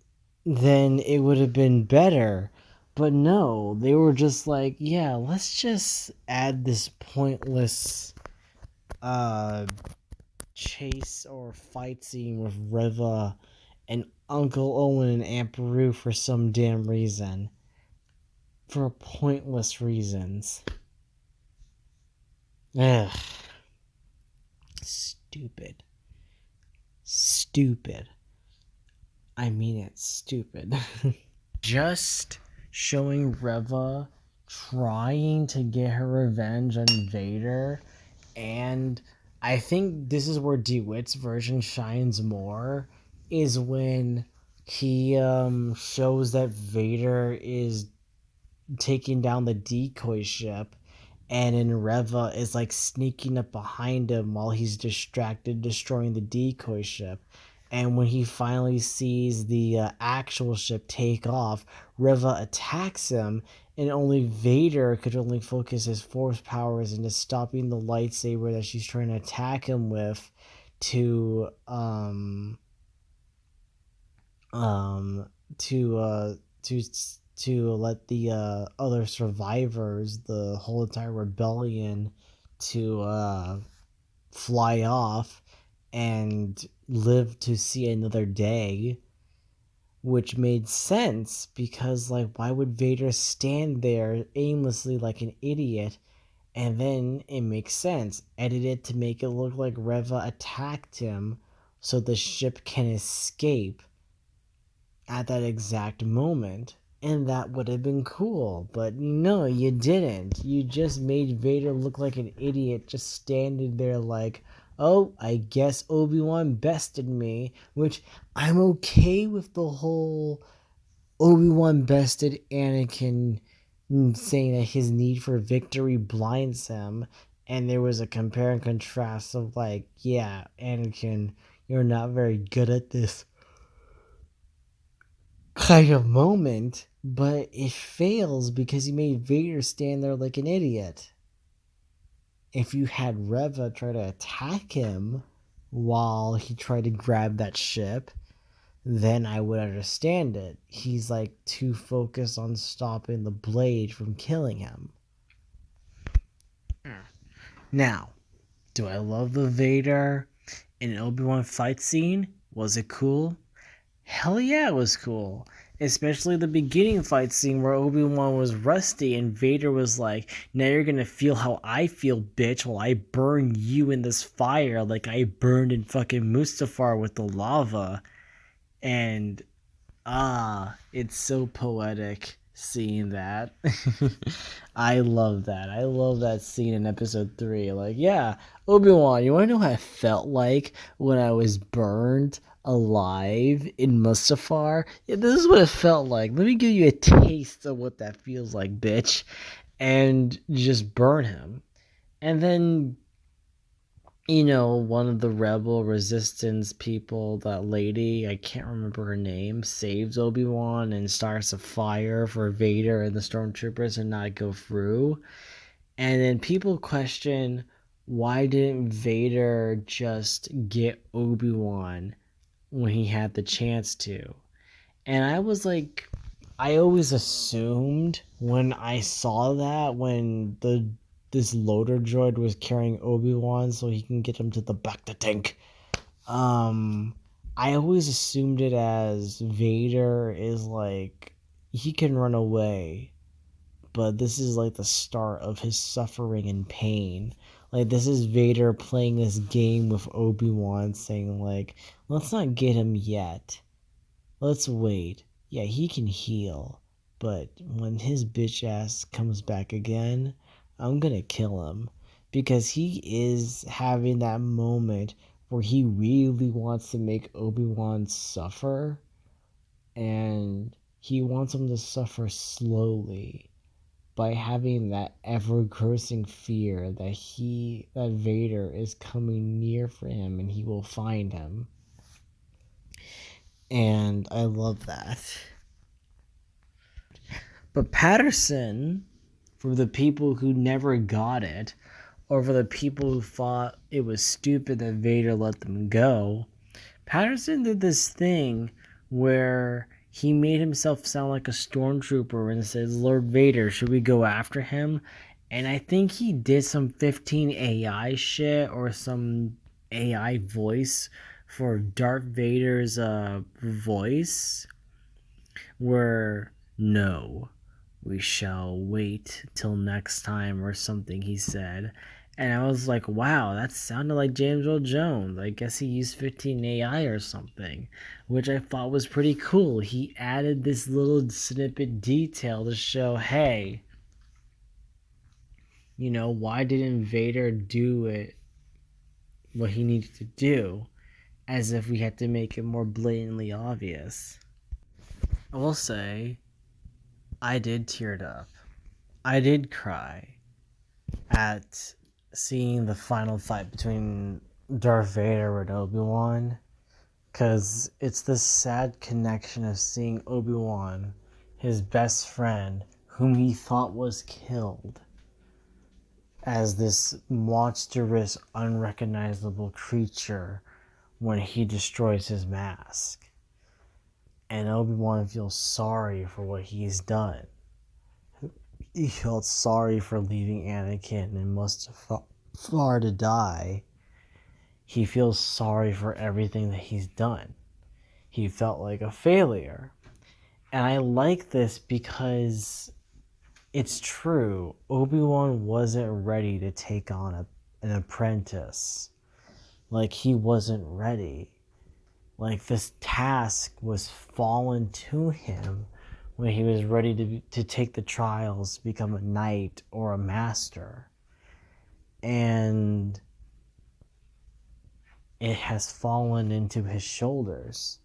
A: then it would have been better. But no, they were just like, yeah, let's just add this pointless uh chase or fight scene with Reva and Uncle Owen and Aunt Beru for some damn reason. For pointless reasons. Ugh. Stupid. Stupid. I mean it, stupid. Just showing Reva trying to get her revenge on Vader, and I think this is where DeWitt's version shines more, is when he shows that Vader is taking down the decoy ship, and then Reva is like sneaking up behind him while he's distracted destroying the decoy ship. And when he finally sees the actual ship take off, Reva attacks him, and only Vader could only focus his force powers into stopping the lightsaber that she's trying to attack him with to um to uh to to let the other survivors, the whole entire rebellion, to fly off and live to see another day, which made sense because, like, why would Vader stand there aimlessly like an idiot? And then it makes sense, edit it to make it look like Reva attacked him so the ship can escape at that exact moment. And that would have been cool. But no, you didn't. You just made Vader look like an idiot just standing there like, oh, I guess Obi-Wan bested me. Which I'm okay with the whole Obi-Wan bested Anakin saying that his need for victory blinds him. And there was a compare and contrast of like, yeah, Anakin, you're not very good at this kind of moment, but it fails because you made Vader stand there like an idiot. If you had Reva try to attack him while he tried to grab that ship, then I would understand it. He's like too focused on stopping the blade from killing him. Now, do I love the Vader and Obi-Wan fight scene? Was it cool? Hell yeah, it was cool. Especially the beginning fight scene where Obi-Wan was rusty and Vader was like, now you're gonna feel how I feel, bitch, while I burn you in this fire like I burned in fucking Mustafar with the lava. And It's so poetic seeing that. I love that. I love that scene in episode 3. Like, yeah, Obi-Wan, you want to know how I felt like when I was burned alive in Mustafar? Yeah, this is what it felt like. Let me give you a taste of what that feels like, bitch. And just burn him. And then one of the rebel resistance people, that lady, I can't remember her name, saves Obi-Wan and starts a fire for Vader and the stormtroopers and not go through. And then people question, why didn't Vader just get Obi-Wan when he had the chance to? And I was like, I always assumed when I saw that, when this loader droid was carrying Obi-Wan so he can get him to the Bacta tank. I always assumed it as Vader is like, he can run away, but this is like the start of his suffering and pain. Like, this is Vader playing this game with Obi-Wan, saying like, let's not get him yet. Let's wait. Yeah, he can heal, but when his bitch ass comes back again, I'm gonna kill him. Because he is having that moment where he really wants to make Obi-Wan suffer, and he wants him to suffer slowly by having that ever-grossing fear that Vader is coming near for him and he will find him. And I love that. But Patterson, for the people who never got it, or for the people who thought it was stupid that Vader let them go, Patterson did this thing where he made himself sound like a stormtrooper and says, Lord Vader, should we go after him? And I think he did some 15 AI shit or some AI voice for Darth Vader's voice, where no, we shall wait till next time or something, he said. And I was like, wow, that sounded like James Earl Jones. I guess he used 15 AI or something, which I thought was pretty cool. He added this little snippet detail to show, hey, why didn't Vader do it, what he needed to do, as if we had to make it more blatantly obvious. I will say, I did tear up. I did cry at seeing the final fight between Darth Vader and Obi-Wan, because it's this sad connection of seeing Obi-Wan, his best friend, whom he thought was killed, as this monstrous, unrecognizable creature when he destroys his mask. And Obi-Wan feels sorry for what he's done. He felt sorry for leaving Anakin and Mustafar to die. He feels sorry for everything that he's done. He felt like a failure. And I like this because it's true. Obi-Wan wasn't ready to take on an apprentice. Like, he wasn't ready. Like, this task was fallen to him when he was ready to take the trials, become a knight or a master. And it has fallen into his shoulders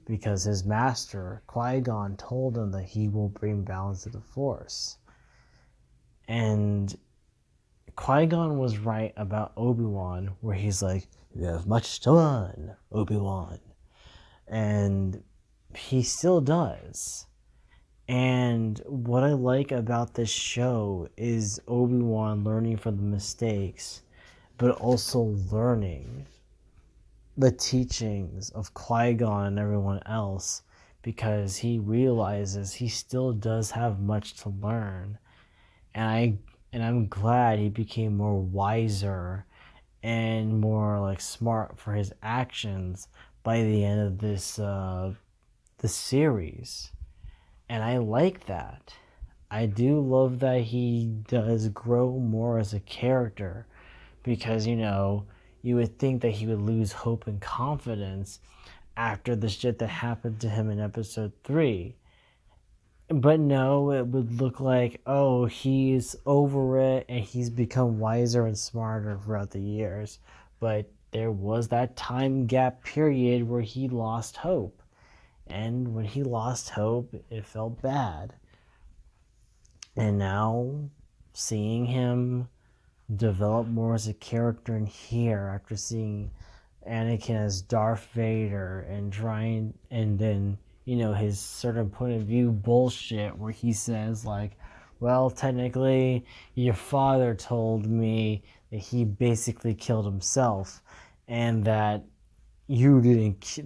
A: because his master, Qui-Gon, told him that he will bring balance to the Force. And Qui-Gon was right about Obi-Wan, where he's like, you have much to learn, Obi-Wan. And he still does. And what I like about this show is Obi-Wan learning from the mistakes, but also learning the teachings of Qui-Gon and everyone else, because he realizes he still does have much to learn. And I'm glad he became more wiser and more like smart for his actions by the end of the series. And I like that. I do love that he does grow more as a character, because you would think that he would lose hope and confidence after the shit that happened to him in episode 3. But no, it would look like, oh, he's over it and he's become wiser and smarter throughout the years. But there was that time gap period where he lost hope. And when he lost hope, it felt bad. And now, seeing him develop more as a character in here after seeing Anakin as Darth Vader and trying, and then, his certain point of view bullshit where he says, like, well, technically, your father told me that he basically killed himself and that you didn't,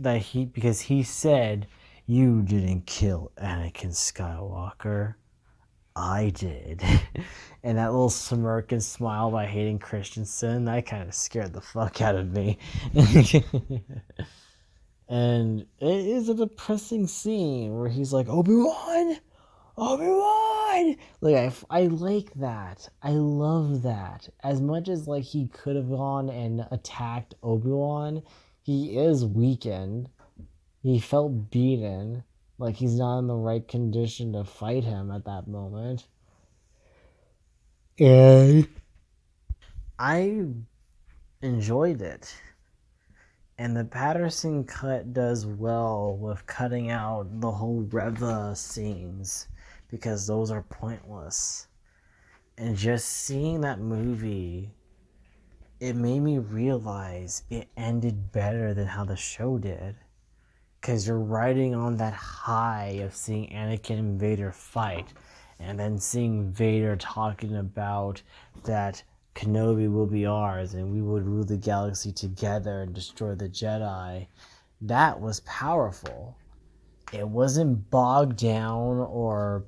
A: because he said you didn't kill Anakin Skywalker. I did. And that little smirk and smile by Hayden Christensen, that kind of scared the fuck out of me. And it is a depressing scene where he's like, Obi-Wan! Obi-Wan! Like, I like that. I love that. As much as, like, he could have gone and attacked Obi-Wan, he is weakened. He felt beaten. Like, he's not in the right condition to fight him at that moment. And I enjoyed it. And the Patterson cut does well with cutting out the whole Reva scenes because those are pointless. And just seeing that movie, it made me realize it ended better than how the show did. Because you're riding on that high of seeing Anakin and Vader fight, and then seeing Vader talking about that Kenobi will be ours and we would rule the galaxy together and destroy the Jedi. That was powerful. It wasn't bogged down or,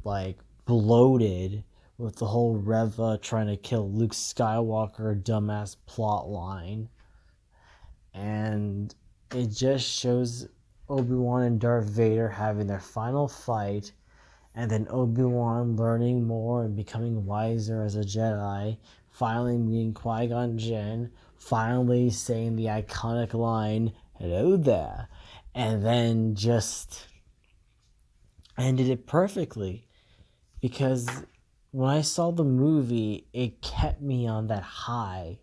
A: like bloated with the whole Reva trying to kill Luke Skywalker dumbass plot line. And it just shows Obi-Wan and Darth Vader having their final fight, and then Obi-Wan learning more and becoming wiser as a Jedi, finally meeting Qui-Gon Jinn, finally saying the iconic line, "Hello there," and then just ended it perfectly. Because when I saw the movie, it kept me on that high,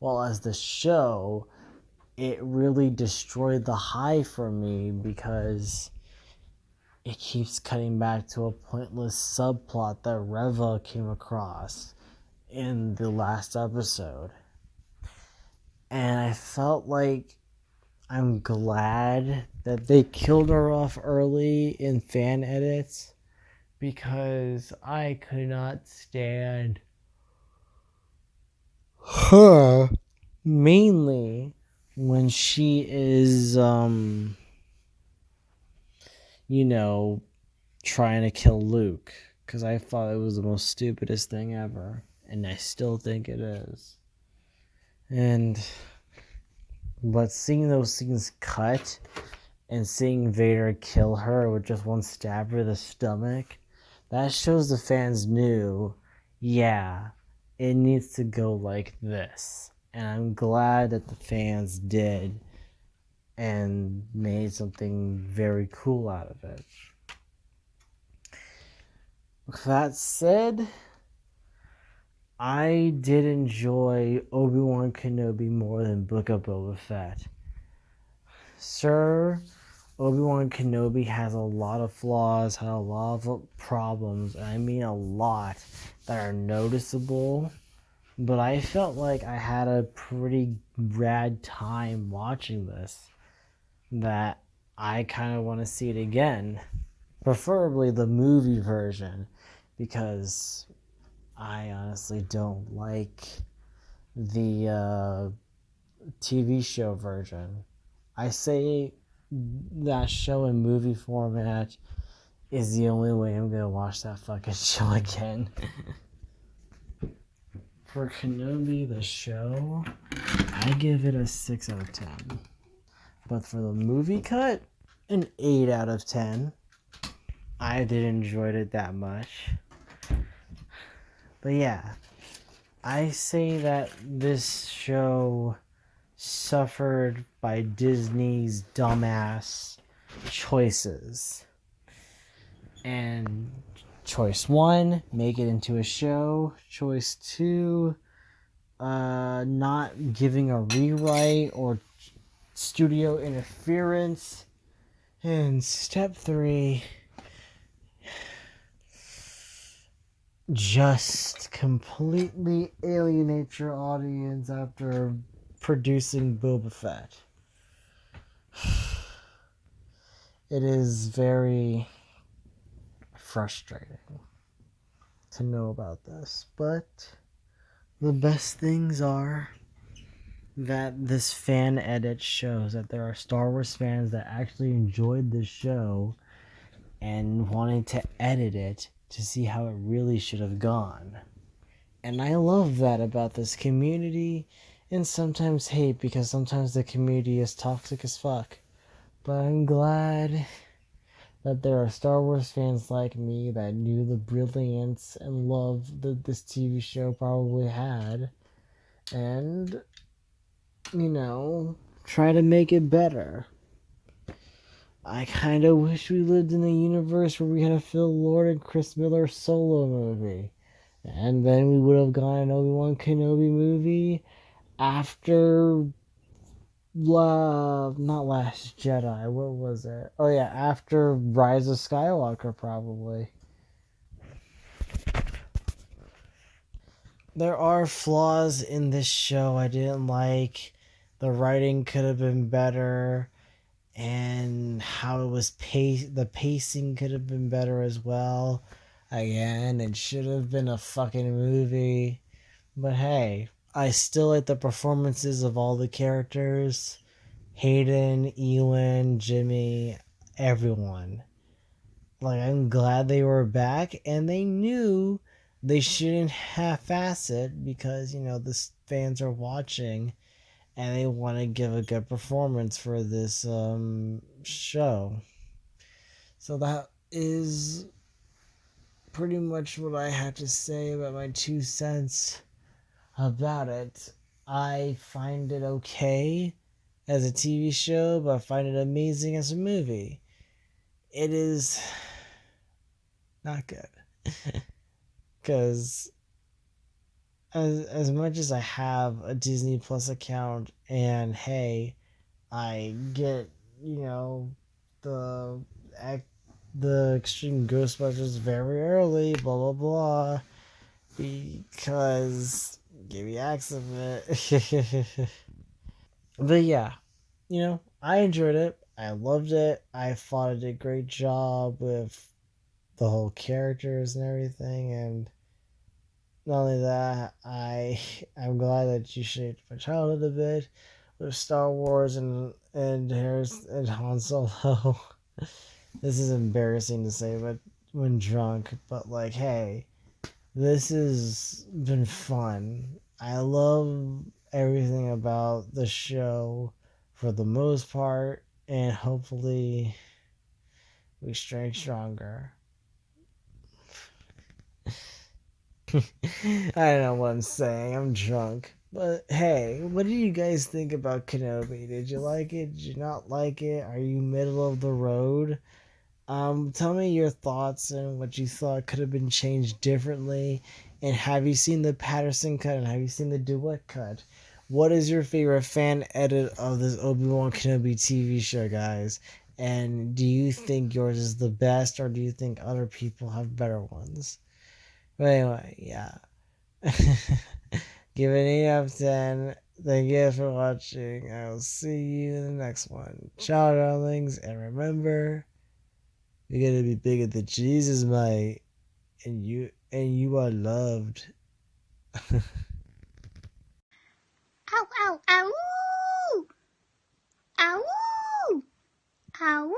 A: while as the show, it really destroyed the high for me because it keeps cutting back to a pointless subplot that Reva came across in the last episode. And I felt like I'm glad that they killed her off early in fan edits because I could not stand her, mainly when she is trying to kill Luke, because I thought it was the most stupidest thing ever, and I still think it is. But seeing those scenes cut and seeing Vader kill her with just one stab to the stomach, that shows the fans knew, yeah, it needs to go like this. And I'm glad that the fans did and made something very cool out of it. With that said, I did enjoy Obi-Wan Kenobi more than Book of Boba Fett. Sure, Obi-Wan Kenobi has a lot of flaws, had a lot of problems, and I mean a lot, that are noticeable, but I felt like I had a pretty rad time watching this, that I kind of want to see it again, preferably the movie version, because I honestly don't like the TV show version. I say that show in movie format is the only way I'm gonna watch that fucking show again. For Kenobi, the show, I give it a 6 out of 10. But for the movie cut, an 8 out of 10. I did enjoy it that much. But yeah, I say that this show suffered by Disney's dumbass choices. And choice 1, make it into a show. Choice 2, not giving a rewrite or studio interference. And step 3, just completely alienate your audience after producing Boba Fett. It is very frustrating to know about this, but the best things are that this fan edit shows that there are Star Wars fans that actually enjoyed this show and wanted to edit it to see how it really should have gone. And I love that about this community, and sometimes hate because sometimes the community is toxic as fuck. But I'm glad that there are Star Wars fans like me that knew the brilliance and love that this TV show probably had, and, try to make it better. I kind of wish we lived in a universe where we had a Phil Lord and Chris Miller solo movie. And then we would have gotten an Obi-Wan Kenobi movie after not Last Jedi. What was it? Oh yeah, after Rise of Skywalker, probably. There are flaws in this show I didn't like. The writing could have been better, and how it was the pacing could have been better as well. Again, it should have been a fucking movie. But hey, I still like the performances of all the characters. Hayden, Ewan, Jimmy, everyone. Like, I'm glad they were back, and they knew they shouldn't half-ass it because, the fans are watching and they want to give a good performance for this show. So that is pretty much what I had to say about my 2 cents about it. I find it okay as a TV show, but I find it amazing as a movie. It is not good. Because as much as I have a Disney Plus account, and hey, I get, the Extreme Ghostbusters very early, blah blah blah, because give me access of it. But yeah, I enjoyed it. I loved it. I thought it did a great job with the whole characters and everything, and not only that, I'm glad that you shaped my childhood a bit with Star Wars and Harris and Han Solo. This is embarrassing to say, but when drunk, but like, hey, this has been fun. I love everything about the show for the most part, and hopefully we stay stronger. I don't know what I'm saying. I'm drunk. But hey, what do you guys think about Kenobi? Did you like it? Did you not like it? Are you middle of the road? Tell me your thoughts and what you thought could have been changed differently. And have you seen the Patterson cut? And have you seen the DeWitt cut? What is your favorite fan edit of this Obi-Wan Kenobi TV show, guys? And do you think yours is the best, or do you think other people have better ones? But anyway, yeah. Give it an 8 out of 10. Thank you guys for watching. I will see you in the next one. Ciao, darlings. And remember, you're going to be bigger than Jesus, mate. And you are loved.
B: Ow, ow, ow! Ow! Ow!